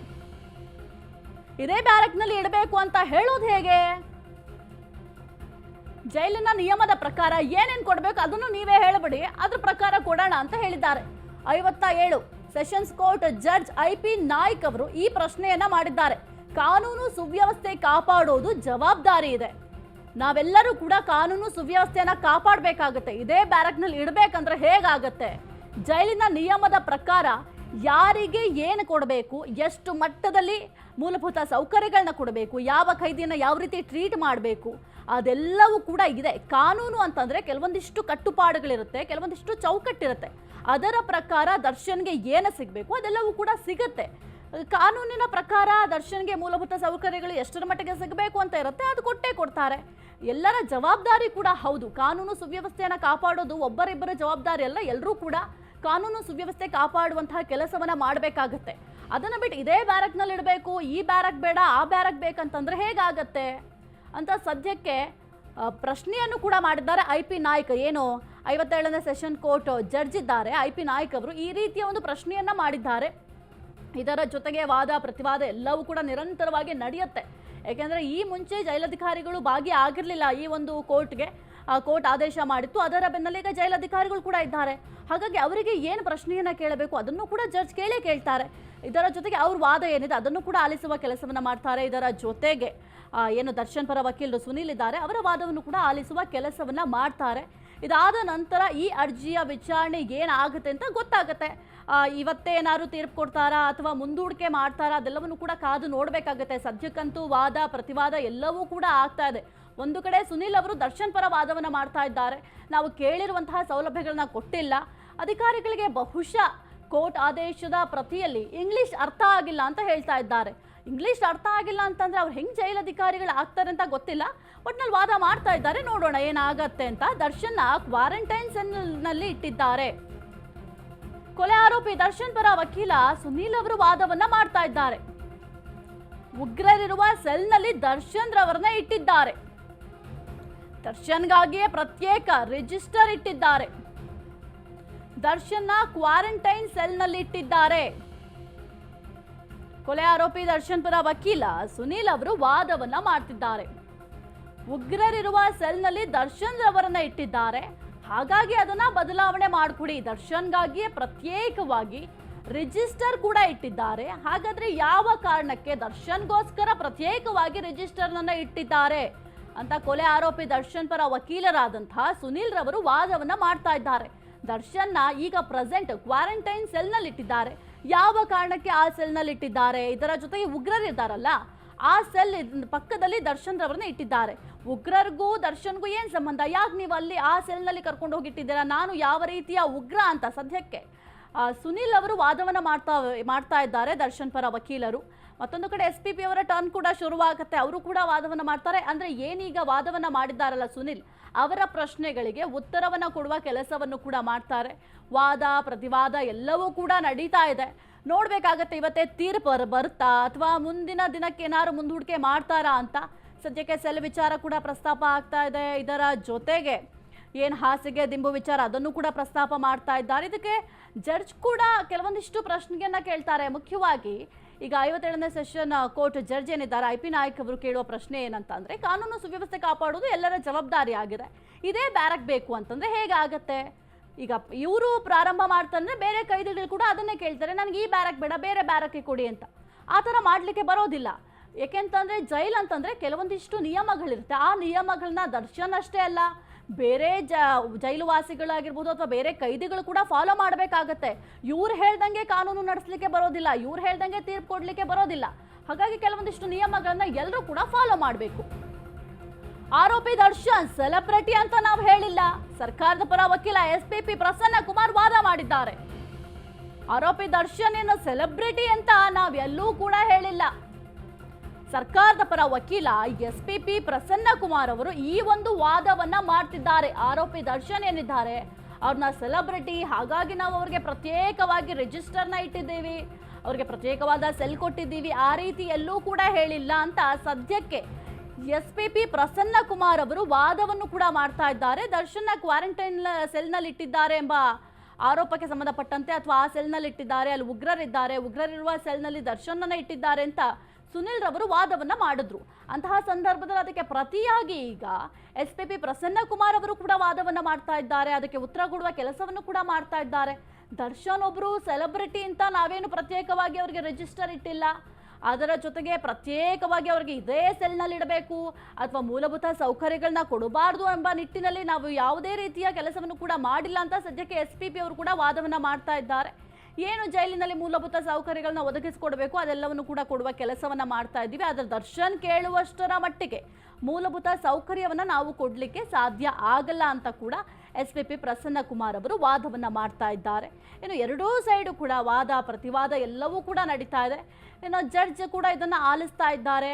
ಇದೇ ಬ್ಯಾರಕ್ನಲ್ಲಿ ಇಡಬೇಕು ಅಂತ ಹೇಳೋದು ಹೇಗೆ? ಜೈಲಿನ ನಿಯಮದ ಪ್ರಕಾರ ಏನೇನು ಕೊಡಬೇಕು ಅದನ್ನು ನೀವೇ ಹೇಳಬೇಡಿ, ಅದ್ರ ಪ್ರಕಾರ ಕೊಡೋಣ ಅಂತ ಹೇಳಿದ್ದಾರೆ. 57 sessions court judge IP Naik ಅವರು ಈ ಪ್ರಶ್ನೆಯನ್ನ ಮಾಡಿದ್ದಾರೆ. ಕಾನೂನು ಸುವ್ಯವಸ್ಥೆ ಕಾಪಾಡೋದು ಜವಾಬ್ದಾರಿ ಇದೆ. ನಾವೆಲ್ಲರೂ ಕೂಡ ಕಾನೂನು ಸುವ್ಯವಸ್ಥೆಯನ್ನ ಕಾಪಾಡಬೇಕಾಗತ್ತೆ. ಇದೇ ಬ್ಯಾರಕ್ನಲ್ಲಿ ಇಡಬೇಕಂದ್ರೆ ಹೇಗಾಗತ್ತೆ? ಜೈಲಿನ ನಿಯಮದ ಪ್ರಕಾರ ಯಾರಿಗೆ ಏನು ಕೊಡಬೇಕು, ಎಷ್ಟು ಮಟ್ಟದಲ್ಲಿ ಮೂಲಭೂತ ಸೌಕರ್ಯಗಳನ್ನ ಕೊಡಬೇಕು, ಯಾವ ಖೈದಿನ ಯಾವ ರೀತಿ ಟ್ರೀಟ್ ಮಾಡಬೇಕು, ಅದೆಲ್ಲವೂ ಕೂಡ ಇದೆ. ಕಾನೂನು ಅಂತಂದ್ರೆ ಕೆಲವೊಂದಿಷ್ಟು ಕಟ್ಟುಪಾಡುಗಳಿರುತ್ತೆ, ಕೆಲವೊಂದಿಷ್ಟು ಚೌಕಟ್ಟಿರುತ್ತೆ. ಅದರ ಪ್ರಕಾರ ದರ್ಶನ್ಗೆ ಏನು ಸಿಗಬೇಕು ಅದೆಲ್ಲವೂ ಕೂಡ ಸಿಗುತ್ತೆ. ಕಾನೂನಿನ ಪ್ರಕಾರ ದರ್ಶನ್ಗೆ ಮೂಲಭೂತ ಸೌಕರ್ಯಗಳು ಎಷ್ಟರ ಮಟ್ಟಿಗೆ ಸಿಗಬೇಕು ಅಂತ ಇರುತ್ತೆ, ಅದು ಕೊಟ್ಟೇ ಕೊಡ್ತಾರೆ. ಎಲ್ಲರ ಜವಾಬ್ದಾರಿ ಕೂಡ ಹೌದು. ಕಾನೂನು ಸುವ್ಯವಸ್ಥೆಯನ್ನು ಕಾಪಾಡೋದು ಒಬ್ಬರಿಬ್ಬರ ಜವಾಬ್ದಾರಿ ಅಲ್ಲ, ಎಲ್ಲರೂ ಕೂಡ ಕಾನೂನು ಸುವ್ಯವಸ್ಥೆ ಕಾಪಾಡುವಂತಹ ಕೆಲಸವನ್ನ ಮಾಡಬೇಕಾಗತ್ತೆ. ಅದನ್ನ ಬಿಟ್ಟು ಇದೇ ಬ್ಯಾರಕ್ನಲ್ಲಿ ಇಡಬೇಕು, ಈ ಬ್ಯಾರಕ್ ಬೇಡ ಆ ಬ್ಯಾರಕ್ ಬೇಕಂತಂದ್ರೆ ಹೇಗಾಗತ್ತೆ ಅಂತ ಸದ್ಯಕ್ಕೆ ಪ್ರಶ್ನೆಯನ್ನು ಕೂಡ ಮಾಡಿದ್ದಾರೆ IP ನಾಯ್ಕ್. ಏನು 57ನೇ ಸೆಷನ್ ಕೋರ್ಟ್ ಜಡ್ಜ್ ಇದ್ದಾರೆ IP ನಾಯ್ಕ್ ಅವರು ಈ ರೀತಿಯ ಒಂದು ಪ್ರಶ್ನೆಯನ್ನ ಮಾಡಿದ್ದಾರೆ. ಇದರ ಜೊತೆಗೆ ವಾದ ಪ್ರತಿವಾದ ಎಲ್ಲವೂ ಕೂಡ ನಿರಂತರವಾಗಿ ನಡೆಯುತ್ತೆ. ಯಾಕೆಂದರೆ ಈ ಮುಂಚೆ ಜೈಲಧಿಕಾರಿಗಳು ಭಾಗಿಯಾಗಿರಲಿಲ್ಲ ಈ ಒಂದು ಕೋರ್ಟ್ಗೆ. ಕೋರ್ಟ್ ಆದೇಶ ಮಾಡಿತ್ತು, ಅದರ ಬೆನ್ನಲ್ಲೇ ಈಗ ಜೈಲಧಿಕಾರಿಗಳು ಕೂಡ ಇದ್ದಾರೆ. ಹಾಗಾಗಿ ಅವರಿಗೆ ಏನು ಪ್ರಶ್ನೆಯನ್ನು ಕೇಳಬೇಕು ಅದನ್ನು ಕೂಡ ಜಡ್ಜ್ ಕೇಳ್ತಾರೆ. ಇದರ ಜೊತೆಗೆ ಅವ್ರ ವಾದ ಏನಿದೆ ಅದನ್ನು ಕೂಡ ಆಲಿಸುವ ಕೆಲಸವನ್ನು ಮಾಡ್ತಾರೆ. ಇದರ ಜೊತೆಗೆ ಏನು ದರ್ಶನ್ ಪರ ವಕೀಲರು ಸುನೀಲ್ ಇದ್ದಾರೆ, ಅವರ ವಾದವನ್ನು ಕೂಡ ಆಲಿಸುವ ಕೆಲಸವನ್ನು ಮಾಡ್ತಾರೆ. ಇದಾದ ನಂತರ ಈ ಅರ್ಜಿಯ ವಿಚಾರಣೆ ಏನಾಗುತ್ತೆ ಅಂತ ಗೊತ್ತಾಗುತ್ತೆ. ಇವತ್ತೇ ಏನಾದ್ರು ತೀರ್ಪು ಕೊಡ್ತಾರಾ ಅಥವಾ ಮುಂದೂಡಿಕೆ ಮಾಡ್ತಾರಾ ಅದೆಲ್ಲವನ್ನು ಕೂಡ ಕಾದು ನೋಡಬೇಕಾಗುತ್ತೆ. ಸದ್ಯಕ್ಕಂತೂ ವಾದ ಪ್ರತಿವಾದ ಎಲ್ಲವೂ ಕೂಡ ಆಗ್ತಾ ಇದೆ. ಒಂದು ಕಡೆ ಸುನೀಲ್ ಅವರು ದರ್ಶನ್ ಪರ ವಾದವನ್ನು ಮಾಡ್ತಾ ಇದ್ದಾರೆ. ನಾವು ಕೇಳಿರುವಂತಹ ಸೌಲಭ್ಯಗಳನ್ನ ಕೊಟ್ಟಿಲ್ಲ, ಅಧಿಕಾರಿಗಳಿಗೆ ಬಹುಶಃ ಕೋರ್ಟ್ ಆದೇಶದ ಪ್ರತಿಯಲ್ಲಿ ಇಂಗ್ಲಿಷ್ ಅರ್ಥ ಆಗಿಲ್ಲ ಅಂತ ಹೇಳ್ತಾ ಇದ್ದಾರೆ. ಇಂಗ್ಲಿಷ್ ಅರ್ಥ ಆಗಿಲ್ಲ ಅಂತಂದ್ರೆ ಅವ್ರು ಹೆಂಗ್ ಜೈಲಧಿಕಾರಿಗಳು ಆಗ್ತಾರೆ ಅಂತ ಗೊತ್ತಿಲ್ಲ. ಒಟ್ನಲ್ಲಿ ವಾದ ಮಾಡ್ತಾ ಇದ್ದಾರೆ, ನೋಡೋಣ ಏನಾಗತ್ತೆ ಅಂತ. ದರ್ಶನ್ ಕ್ವಾರಂಟೈನ್ ಸೆಲ್ನಲ್ಲಿ ಇಟ್ಟಿದ್ದಾರೆ. ಕೊಲೆ ಆರೋಪಿ ದರ್ಶನ್ ಪರ ವಕೀಲ ಸುನೀಲ್ ಅವರು ವಾದವನ್ನ ಮಾಡ್ತಾ ಇದ್ದಾರೆ. ಉಗ್ರರಿರುವ ಸೆಲ್ನಲ್ಲಿ ದರ್ಶನ್ ರವರನ್ನ ಇಟ್ಟಿದ್ದಾರೆ. ದರ್ಶನ್ಗಾಗಿಯೇ ಪ್ರತ್ಯೇಕ ರಿಜಿಸ್ಟರ್ ಇಟ್ಟಿದ್ದಾರೆ. ದರ್ಶನ್ನ ಕ್ವಾರಂಟೈನ್ ಸೆಲ್ನಲ್ಲಿ ಇಟ್ಟಿದ್ದಾರೆ. ಕೊಲೆ ಆರೋಪಿ ದರ್ಶನ್ ಪರ ವಕೀಲ ಸುನೀಲ್ ಅವರು ವಾದವನ್ನ ಮಾಡ್ತಿದ್ದಾರೆ. ಉಗ್ರರಿರುವ ಸೆಲ್ನಲ್ಲಿ ದರ್ಶನ್ ರವರನ್ನ ಇಟ್ಟಿದ್ದಾರೆ, ಹಾಗಾಗಿ ಅದನ್ನ ಬದಲಾವಣೆ ಮಾಡಿಕೊಡಿ. ದರ್ಶನ್ಗಾಗಿಯೇ ಪ್ರತ್ಯೇಕವಾಗಿ ರಿಜಿಸ್ಟರ್ ಕೂಡ ಇಟ್ಟಿದ್ದಾರೆ. ಹಾಗಾದ್ರೆ ಯಾವ ಕಾರಣಕ್ಕೆ ದರ್ಶನ್ಗೋಸ್ಕರ ಪ್ರತ್ಯೇಕವಾಗಿ ರಿಜಿಸ್ಟರ್ನ ಇಟ್ಟಿದ್ದಾರೆ ಅಂತ ಕೊಲೆ ಆರೋಪಿ ದರ್ಶನ್ ಪರ ವಕೀಲರಾದಂತಹ ಸುನೀಲ್ ರವರು ವಾದವನ್ನ ಮಾಡ್ತಾ ಇದ್ದಾರೆ. ದರ್ಶನ್ನ ಈಗ ಪ್ರೆಸೆಂಟ್ ಕ್ವಾರಂಟೈನ್ ಸೆಲ್ನಲ್ಲಿ ಇಟ್ಟಿದ್ದಾರೆ. ಯಾವ ಕಾರಣಕ್ಕೆ ಆ ಸೆಲ್ನಲ್ಲಿ ಇಟ್ಟಿದ್ದಾರೆ? ಇದರ ಜೊತೆಗೆ ಉಗ್ರರು ಇದ್ದಾರಲ್ಲ, ಆ ಸೆಲ್ ಪಕ್ಕದಲ್ಲಿ ದರ್ಶನ್ ರವರನ್ನ ಇಟ್ಟಿದ್ದಾರೆ. ಉಗ್ರರಿಗೂ ದರ್ಶನ್ಗೂ ಏನ್ ಸಂಬಂಧ? ಯಾಕೆ ನೀವು ಅಲ್ಲಿ ಆ ಸೆಲ್ನಲ್ಲಿ ಕರ್ಕೊಂಡು ಹೋಗಿಟ್ಟಿದ್ದೀರಾ? ನಾನು ಯಾವ ರೀತಿಯ ಉಗ್ರ ಅಂತ ಸದ್ಯಕ್ಕೆ ಸುನೀಲ್ ಅವರು ವಾದವನ್ನ ಮಾಡ್ತಾ ಇದ್ದಾರೆ ದರ್ಶನ್ ಪರ ವಕೀಲರು. ಮತ್ತೊಂದು ಕಡೆ SPP ಅವರ ಟರ್ನ್ ಕೂಡ ಶುರುವಾಗುತ್ತೆ, ಅವರು ಕೂಡ ವಾದವನ್ನ ಮಾಡ್ತಾರೆ. ಅಂದ್ರೆ ಏನೀಗ ವಾದವನ್ನ ಮಾಡಿದ್ದಾರಲ್ಲ ಸುನೀಲ್, ಅವರ ಪ್ರಶ್ನೆಗಳಿಗೆ ಉತ್ತರವನ್ನ ಕೊಡುವ ಕೆಲಸವನ್ನು ಕೂಡ ಮಾಡ್ತಾರೆ. ವಾದ ಪ್ರತಿವಾದ ಎಲ್ಲವೂ ಕೂಡ ನಡೀತಾ ಇದೆ. ನೋಡ್ಬೇಕಾಗತ್ತೆ ಇವತ್ತೇ ತೀರ್ಪು ಬರುತ್ತಾ ಅಥವಾ ಮುಂದಿನ ದಿನಕ್ಕೆ ಏನಾದ್ರು ಮುಂದೂಡಿಕೆ ಮಾಡ್ತಾರಾ ಅಂತ. ಸದ್ಯಕ್ಕೆ ಸೆಲ್ ವಿಚಾರ ಕೂಡ ಪ್ರಸ್ತಾಪ ಆಗ್ತಾ ಇದೆ. ಇದರ ಜೊತೆಗೆ ಏನು ಹಾಸಿಗೆ ದಿಂಬು ವಿಚಾರ ಅದನ್ನು ಕೂಡ ಪ್ರಸ್ತಾಪ ಮಾಡ್ತಾ ಇದ್ದಾರೆ. ಇದಕ್ಕೆ ಜಡ್ಜ್ ಕೂಡ ಕೆಲವೊಂದಿಷ್ಟು ಪ್ರಶ್ನೆಯನ್ನ ಕೇಳ್ತಾರೆ. ಮುಖ್ಯವಾಗಿ ಈಗ 57ನೇ ಸೆಷನ್ ಕೋರ್ಟ್ ಜಡ್ಜ್ ಏನಿದ್ದಾರೆ IP ನಾಯ್ಕ್ ಅವರು ಕೇಳುವ ಪ್ರಶ್ನೆ ಏನಂತಂದ್ರೆ, ಕಾನೂನು ಸುವ್ಯವಸ್ಥೆ ಕಾಪಾಡೋದು ಎಲ್ಲರ ಜವಾಬ್ದಾರಿ ಆಗಿದೆ. ಇದೇ ಬ್ಯಾರಕ್ ಬೇಕು ಅಂತಂದ್ರೆ ಹೇಗಾಗತ್ತೆ? ಈಗ ಇವರು ಪ್ರಾರಂಭ ಮಾಡ್ತಾರೆ, ಬೇರೆ ಕೈದಿಗಳು ಕೂಡ ಅದನ್ನೇ ಕೇಳ್ತಾರೆ, ನನಗೆ ಈ ಬ್ಯಾರಕ್ ಬೇಡ ಬೇರೆ ಬ್ಯಾರಕ್ಕೆ ಕೊಡಿ ಅಂತ. ಆ ಥರ ಮಾಡಲಿಕ್ಕೆ ಬರೋದಿಲ್ಲ. ಏಕೆಂತಂದ್ರೆ ಜೈಲ್ ಅಂತಂದ್ರೆ ಕೆಲವೊಂದಿಷ್ಟು ನಿಯಮಗಳಿರುತ್ತೆ. ಆ ನಿಯಮಗಳನ್ನ ದರ್ಶನ್ ಅಷ್ಟೇ ಅಲ್ಲ, ಬೇರೆ ಜೈಲು ವಾಸಿಗಳಾಗಿರ್ಬೋದು ಅಥವಾ ಬೇರೆ ಕೈದಿಗಳು ಕೂಡ ಫಾಲೋ ಮಾಡಬೇಕಾಗತ್ತೆ. ಇವ್ರು ಹೇಳ್ದಂಗೆ ಕಾನೂನು ನಡೆಸಲಿಕ್ಕೆ ಬರೋದಿಲ್ಲ, ಇವ್ರು ಹೇಳ್ದಂಗೆ ತೀರ್ಪು ಕೊಡ್ಲಿಕ್ಕೆ ಬರೋದಿಲ್ಲ. ಹಾಗಾಗಿ ಕೆಲವೊಂದಿಷ್ಟು ನಿಯಮಗಳನ್ನ ಎಲ್ಲರೂ ಕೂಡ ಫಾಲೋ ಮಾಡಬೇಕು. ಆರೋಪಿ ದರ್ಶನ್ ಸೆಲೆಬ್ರಿಟಿ ಅಂತ ನಾವು ಹೇಳಿಲ್ಲ. ಸರ್ಕಾರದ ಪರ ವಕೀಲ SPP ಪ್ರಸನ್ನ ಕುಮಾರ್ ವಾದ ಮಾಡಿದ್ದಾರೆ. ಆರೋಪಿ ದರ್ಶನ್ ಏನು ಸೆಲೆಬ್ರಿಟಿ ಅಂತ ನಾವೆಲ್ಲೂ ಕೂಡ ಹೇಳಿಲ್ಲ. ಸರ್ಕಾರದ ಪರ ವಕೀಲ SPP ಪ್ರಸನ್ನ ಕುಮಾರ್ ಅವರು ಈ ಒಂದು ವಾದವನ್ನ ಮಾಡ್ತಿದ್ದಾರೆ. ಆರೋಪಿ ದರ್ಶನ್ ಏನಿದ್ದಾರೆ ಅವ್ರನ್ನ ಸೆಲೆಬ್ರಿಟಿ, ಹಾಗಾಗಿ ನಾವು ಅವ್ರಿಗೆ ಪ್ರತ್ಯೇಕವಾಗಿ ರಿಜಿಸ್ಟರ್ನ ಇಟ್ಟಿದ್ದೀವಿ, ಅವ್ರಿಗೆ ಪ್ರತ್ಯೇಕವಾದ ಸೆಲ್ ಕೊಟ್ಟಿದ್ದೀವಿ, ಆ ರೀತಿ ಎಲ್ಲೂ ಕೂಡ ಹೇಳಿಲ್ಲ ಅಂತ ಸದ್ಯಕ್ಕೆ ಎಸ್ಪಿಪಿ ಪ್ರಸನ್ನ ಕುಮಾರ್ ಅವರು ವಾದವನ್ನು ಕೂಡ ಮಾಡ್ತಾ ಇದ್ದಾರೆ. ದರ್ಶನ್ ಕ್ವಾರಂಟೈನ್ ಸೆಲ್ನಲ್ಲಿ ಇಟ್ಟಿದ್ದಾರೆ ಎಂಬ ಆರೋಪಕ್ಕೆ ಸಂಬಂಧಪಟ್ಟಂತೆ, ಅಥವಾ ಆ ಸೆಲ್ನಲ್ಲಿ ಇಟ್ಟಿದ್ದಾರೆ, ಅಲ್ಲಿ ಉಗ್ರರಿದ್ದಾರೆ, ಉಗ್ರರಿರುವ ಸೆಲ್ನಲ್ಲಿ ದರ್ಶನನ್ನ ಇಟ್ಟಿದ್ದಾರೆ ಅಂತ ಸುನಿಲ್ ರವರು ವಾದವನ್ನ ಮಾಡಿದ್ರು. ಅಂತಹ ಸಂದರ್ಭದಲ್ಲಿ ಅದಕ್ಕೆ ಪ್ರತಿಯಾಗಿ ಈಗ ಎಸ್ಪಿಪಿ ಪ್ರಸನ್ನ ಕುಮಾರ್ ಅವರು ಕೂಡ ವಾದವನ್ನ ಮಾಡ್ತಾ ಇದ್ದಾರೆ. ಅದಕ್ಕೆ ಉತ್ತರ ಕೊಡುವ ಕೆಲಸವನ್ನು ಕೂಡ ಮಾಡ್ತಾ ಇದ್ದಾರೆ. ದರ್ಶನ್ ಒಬ್ರು ಸೆಲೆಬ್ರಿಟಿ ಅಂತ ನಾವೇನು ಪ್ರತ್ಯೇಕವಾಗಿ ಅವರಿಗೆ ರಿಜಿಸ್ಟರ್ ಇಟ್ಟಿಲ್ಲ, ಅದರ ಜೊತೆಗೆ ಪ್ರತ್ಯೇಕವಾಗಿ ಅವರಿಗೆ ಇದೇ ಸೆಲ್ನಲ್ಲಿ ಇಡಬೇಕು ಅಥವಾ ಮೂಲಭೂತ ಸೌಕರ್ಯಗಳನ್ನ ಕೊಡಬಾರ್ದು ಎಂಬ ನಿಟ್ಟಿನಲ್ಲಿ ನಾವು ಯಾವುದೇ ರೀತಿಯ ಕೆಲಸವನ್ನು ಕೂಡ ಮಾಡಿಲ್ಲ ಅಂತ ಸದ್ಯಕ್ಕೆ ಎಸ್ಪಿಪಿ ಅವರು ಕೂಡ ವಾದವನ್ನ ಮಾಡ್ತಾ ಇದ್ದಾರೆ. ಏನು ಜೈಲಿನಲ್ಲಿ ಮೂಲಭೂತ ಸೌಕರ್ಯಗಳನ್ನ ಒದಗಿಸಿಕೊಡಬೇಕು ಅದೆಲ್ಲವನ್ನು ಕೂಡ ಕೊಡುವ ಕೆಲಸವನ್ನ ಮಾಡ್ತಾ ಇದ್ದೀವಿ, ಆದರೆ ದರ್ಶನ್ ಕೇಳುವಷ್ಟರ ಮಟ್ಟಿಗೆ ಮೂಲಭೂತ ಸೌಕರ್ಯವನ್ನ ನಾವು ಕೊಡಲಿಕ್ಕೆ ಸಾಧ್ಯ ಆಗಲ್ಲ ಅಂತ ಕೂಡ ಎಸ್ಪಿಪಿ ಪ್ರಸನ್ನ ಕುಮಾರ್ ಅವರು ವಾದವನ್ನ ಮಾಡ್ತಾ ಇದ್ದಾರೆ. ಇನ್ನು ಎರಡೂ ಸೈಡು ಕೂಡ ವಾದ ಪ್ರತಿವಾದ ಎಲ್ಲವೂ ಕೂಡ ನಡೀತಾ ಇದೆ. ಇನ್ನು ಜಡ್ಜ್ ಕೂಡ ಇದನ್ನ ಆಲಿಸ್ತಾ ಇದ್ದಾರೆ.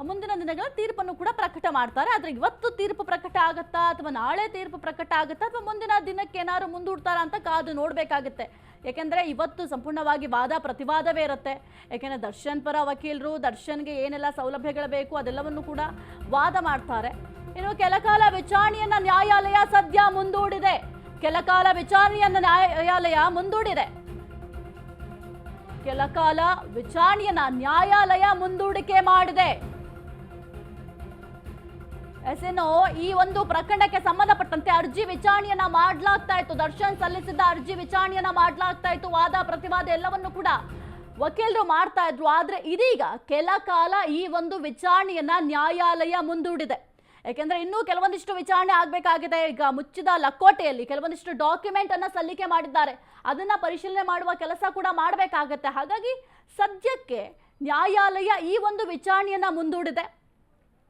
ಮುಂದಿನ ದಿನಗಳ ತೀರ್ಪನ್ನು ಕೂಡ ಪ್ರಕಟ ಮಾಡ್ತಾರೆ. ಆದರೆ ಇವತ್ತು ತೀರ್ಪು ಪ್ರಕಟ ಆಗುತ್ತಾ ಅಥವಾ ನಾಳೆ ತೀರ್ಪು ಪ್ರಕಟ ಆಗುತ್ತಾ ಅಥವಾ ಮುಂದಿನ ದಿನಕ್ಕೆ ಏನಾದ್ರು ಮುಂದೂಡ್ತಾರಾ ಅಂತ ಕಾದು ನೋಡಬೇಕಾಗುತ್ತೆ. ಯಾಕೆಂದರೆ ಇವತ್ತು ಸಂಪೂರ್ಣವಾಗಿ ವಾದ ಪ್ರತಿವಾದವೇ ಇರುತ್ತೆ. ಯಾಕೆಂದರೆ ದರ್ಶನ್ ಪರ ವಕೀಲರು ದರ್ಶನ್ಗೆ ಏನೆಲ್ಲ ಸೌಲಭ್ಯಗಳು ಬೇಕು ಅದೆಲ್ಲವನ್ನು ಕೂಡ ವಾದ ಮಾಡ್ತಾರೆ. ಇನ್ನು ಕೆಲಕಾಲ ವಿಚಾರಣೆಯನ್ನ ನ್ಯಾಯಾಲಯ ಸದ್ಯ ಮುಂದೂಡಿದೆ. ಕೆಲಕಾಲ ವಿಚಾರಣೆಯನ್ನ ನ್ಯಾಯಾಲಯ ಮುಂದೂಡಿದೆ. ಕೆಲಕಾಲ ವಿಚಾರಣೆಯನ್ನ ನ್ಯಾಯಾಲಯ ಮುಂದೂಡಿಕೆ ಮಾಡಿದೆ. ಎಸ್ಎನ್ಒ ಈ ಒಂದು ಪ್ರಕರಣಕ್ಕೆ ಸಂಬಂಧಪಟ್ಟಂತೆ ಅರ್ಜಿ ವಿಚಾರಣೆಯನ್ನ ಮಾಡಲಾಗ್ತಾ ಇತ್ತು. ದರ್ಶನ್ ಸಲ್ಲಿಸಿದ್ದ ಅರ್ಜಿ ವಿಚಾರಣೆಯನ್ನ ಮಾಡಲಾಗ್ತಾ ಇತ್ತು. ವಾದ ಪ್ರತಿವಾದ ಎಲ್ಲವನ್ನು ಕೂಡ ವಕೀಲರು ಮಾಡ್ತಾ ಇದ್ರು. ಆದ್ರೆ ಇದೀಗ ಕೆಲ ಕಾಲ ಈ ಒಂದು ವಿಚಾರಣೆಯನ್ನ ನ್ಯಾಯಾಲಯ ಮುಂದೂಡಿದೆ. ಯಾಕೆಂದ್ರೆ ಇನ್ನೂ ಕೆಲವೊಂದಿಷ್ಟು ವಿಚಾರಣೆ ಆಗಬೇಕಾಗಿದೆ. ಈಗ ಮುಚ್ಚಿದ ಲಕೋಟೆಯಲ್ಲಿ ಕೆಲವೊಂದಿಷ್ಟು ಡಾಕ್ಯುಮೆಂಟ್ ಅನ್ನ ಸಲ್ಲಿಕೆ ಮಾಡಿದ್ದಾರೆ, ಅದನ್ನ ಪರಿಶೀಲನೆ ಮಾಡುವ ಕೆಲಸ ಕೂಡ ಮಾಡಬೇಕಾಗತ್ತೆ. ಹಾಗಾಗಿ ಸದ್ಯಕ್ಕೆ ನ್ಯಾಯಾಲಯ ಈ ಒಂದು ವಿಚಾರಣೆಯನ್ನ ಮುಂದೂಡಿದೆ.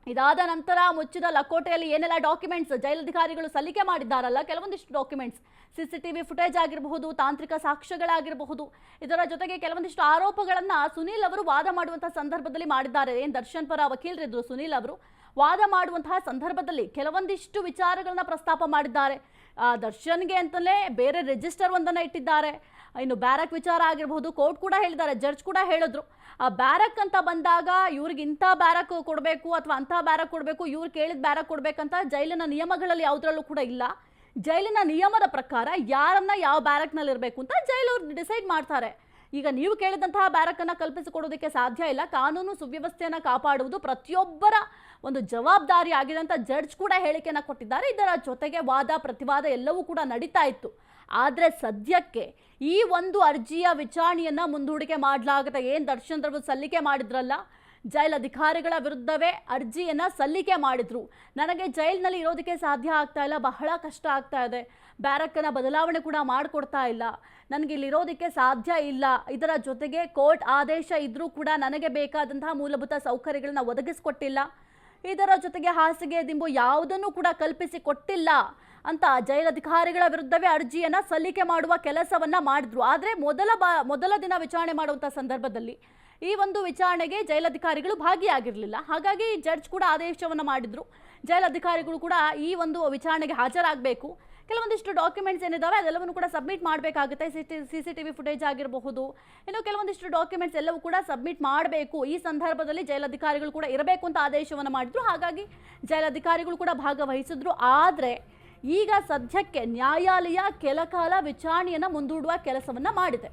ಇದಾದ ನಂತರ ಮುಚ್ಚಿದ ಲಕೋಟೆಯಲ್ಲಿ ಏನೆಲ್ಲ ಡಾಕ್ಯುಮೆಂಟ್ಸ್ ಜೈಲಧಿಕಾರಿಗಳು ಸಲ್ಲಿಕೆ ಮಾಡಿದ್ದಾರಲ್ಲ, ಕೆಲವೊಂದಿಷ್ಟು ಡಾಕ್ಯುಮೆಂಟ್ಸ್, ಸಿಸಿಟಿವಿ ಫುಟೇಜ್ ಆಗಿರಬಹುದು, ತಾಂತ್ರಿಕ ಸಾಕ್ಷ್ಯಗಳಾಗಿರಬಹುದು, ಇದರ ಜೊತೆಗೆ ಕೆಲವೊಂದಿಷ್ಟು ಆರೋಪಗಳನ್ನ ಸುನೀಲ್ ಅವರು ವಾದ ಮಾಡುವಂತಹ ಸಂದರ್ಭದಲ್ಲಿ ಮಾಡಿದ್ದಾರೆ. ಏನು ದರ್ಶನ್ ಪರ ವಕೀಲರಿದ್ರು ಸುನೀಲ್ ಅವರು ವಾದ ಮಾಡುವಂತಹ ಸಂದರ್ಭದಲ್ಲಿ ಕೆಲವೊಂದಿಷ್ಟು ವಿಚಾರಗಳನ್ನ ಪ್ರಸ್ತಾಪ ಮಾಡಿದ್ದಾರೆ. ದರ್ಶನ್ಗೆ ಅಂತಲೇ ಬೇರೆ ರಿಜಿಸ್ಟರ್ ಒಂದನ್ನು ಇಟ್ಟಿದ್ದಾರೆ. ಇನ್ನು ಬ್ಯಾರಕ್ ವಿಚಾರ ಆಗಿರಬಹುದು, ಕೋರ್ಟ್ ಕೂಡ ಹೇಳಿದ್ದಾರೆ, ಜಡ್ಜ್ ಕೂಡ ಹೇಳಿದ್ರು. ಆ ಬ್ಯಾರಕ್ ಅಂತ ಬಂದಾಗ ಇವ್ರಿಗೆ ಇಂಥ ಬ್ಯಾರಕ್ ಕೊಡಬೇಕು ಅಥವಾ ಅಂಥ ಬ್ಯಾರಕ್ ಕೊಡಬೇಕು, ಇವ್ರು ಕೇಳಿದ ಬ್ಯಾರಕ್ ಕೊಡಬೇಕಂತ ಜೈಲಿನ ನಿಯಮಗಳಲ್ಲಿ ಯಾವುದರಲ್ಲೂ ಕೂಡ ಇಲ್ಲ. ಜೈಲಿನ ನಿಯಮದ ಪ್ರಕಾರ ಯಾರನ್ನ ಯಾವ ಬ್ಯಾರಕ್ನಲ್ಲಿ ಇರಬೇಕು ಅಂತ ಜೈಲವ್ರು ಡಿಸೈಡ್ ಮಾಡ್ತಾರೆ. ಈಗ ನೀವು ಕೇಳಿದಂತಹ ಬ್ಯಾರಕನ್ನು ಕಲ್ಪಿಸಿಕೊಡೋದಕ್ಕೆ ಸಾಧ್ಯ ಇಲ್ಲ. ಕಾನೂನು ಸುವ್ಯವಸ್ಥೆಯನ್ನು ಕಾಪಾಡುವುದು ಪ್ರತಿಯೊಬ್ಬರ ಒಂದು ಜವಾಬ್ದಾರಿ ಆಗಿದೆ ಅಂತ ಜಡ್ಜ್ ಕೂಡ ಹೇಳಿಕೆಯನ್ನು ಕೊಟ್ಟಿದ್ದಾರೆ. ಇದರ ಜೊತೆಗೆ ವಾದ ಪ್ರತಿವಾದ ಎಲ್ಲವೂ ಕೂಡ ನಡೀತಾ ಇತ್ತು. ಆದರೆ ಸದ್ಯಕ್ಕೆ ಈ ಒಂದು ಅರ್ಜಿಯ ವಿಚಾರಣೆಯನ್ನ ಮುಂದೂಡಿಕೆ ಮಾಡಲಾಗುತ್ತೆ. ಏನು ದರ್ಶನ್ ರವರು ಸಲ್ಲಿಕೆ ಮಾಡಿದ್ರಲ್ಲ, ಜೈಲ್ ಅಧಿಕಾರಿಗಳ ವಿರುದ್ಧವೇ ಅರ್ಜಿಯನ್ನ ಸಲ್ಲಿಕೆ ಮಾಡಿದ್ರು. ನನಗೆ ಜೈಲಿನಲ್ಲಿ ಇರೋದಕ್ಕೆ ಸಾಧ್ಯ ಆಗ್ತಾ ಇಲ್ಲ, ಬಹಳ ಕಷ್ಟ ಆಗ್ತಾ ಇದೆ, ಬ್ಯಾರಕ್ಕನ್ನ ಬದಲಾವಣೆ ಕೂಡ ಮಾಡಿಕೊಡ್ತಾ ಇಲ್ಲ, ನನಗೆ ಇಲ್ಲಿರೋದಕ್ಕೆ ಸಾಧ್ಯ ಇಲ್ಲ. ಇದರ ಜೊತೆಗೆ ಕೋರ್ಟ್ ಆದೇಶ ಇದ್ರೂ ಕೂಡ ನನಗೆ ಬೇಕಾದಂತಹ ಮೂಲಭೂತ ಸೌಕರ್ಯಗಳನ್ನ ಒದಗಿಸಿಕೊಟ್ಟಿಲ್ಲ. ಇದರ ಜೊತೆಗೆ ಹಾಸಿಗೆ ದಿಂಬು ಯಾವುದನ್ನು ಕೂಡ ಕಲ್ಪಿಸಿ ಕೊಟ್ಟಿಲ್ಲ ಅಂತ ಜೈಲಧಿಕಾರಿಗಳ ವಿರುದ್ಧವೇ ಅರ್ಜಿಯನ್ನ ಸಲ್ಲಿಕೆ ಮಾಡುವ ಕೆಲಸವನ್ನ ಮಾಡಿದ್ರು. ಆದರೆ ಮೊದಲ ದಿನ ವಿಚಾರಣೆ ಮಾಡುವಂಥ ಸಂದರ್ಭದಲ್ಲಿ ಈ ಒಂದು ವಿಚಾರಣೆಗೆ ಜೈಲಧಿಕಾರಿಗಳು ಭಾಗಿಯಾಗಿರಲಿಲ್ಲ. ಹಾಗಾಗಿ ಜಡ್ಜ್ ಕೂಡ ಆದೇಶವನ್ನು ಮಾಡಿದ್ರು, ಜೈಲಧಿಕಾರಿಗಳು ಕೂಡ ಈ ಒಂದು ವಿಚಾರಣೆಗೆ ಹಾಜರಾಗಬೇಕು, ಕೆಲವೊಂದಿಷ್ಟು ಡಾಕ್ಯುಮೆಂಟ್ಸ್ ಏನಿದಾವೆ ಅದೆಲ್ಲವನ್ನು ಕೂಡ ಸಬ್ಮಿಟ್ ಮಾಡಬೇಕಾಗುತ್ತೆ. ಸಿಸಿಟಿವಿ ಫುಟೇಜ್ ಆಗಿರಬಹುದು, ಇನ್ನು ಕೆಲವೊಂದಿಷ್ಟು ಡಾಕ್ಯುಮೆಂಟ್ಸ್ ಎಲ್ಲವೂ ಕೂಡ ಸಬ್ಮಿಟ್ ಮಾಡಬೇಕು. ಈ ಸಂದರ್ಭದಲ್ಲಿ ಜೈಲಧಿಕಾರಿಗಳು ಕೂಡ ಇರಬೇಕು ಅಂತ ಆದೇಶವನ್ನು ಮಾಡಿದ್ರು. ಹಾಗಾಗಿ ಜೈಲಧಿಕಾರಿಗಳು ಕೂಡ ಭಾಗವಹಿಸಿದ್ರು. ಆದರೆ ಈಗ ಸದ್ಯಕ್ಕೆ ನ್ಯಾಯಾಲಯ ಕೆಲಕಾಲ ವಿಚಾರಣೆಯನ್ನು ಮುಂದೂಡುವ ಕೆಲಸವನ್ನ ಮಾಡಿದೆ.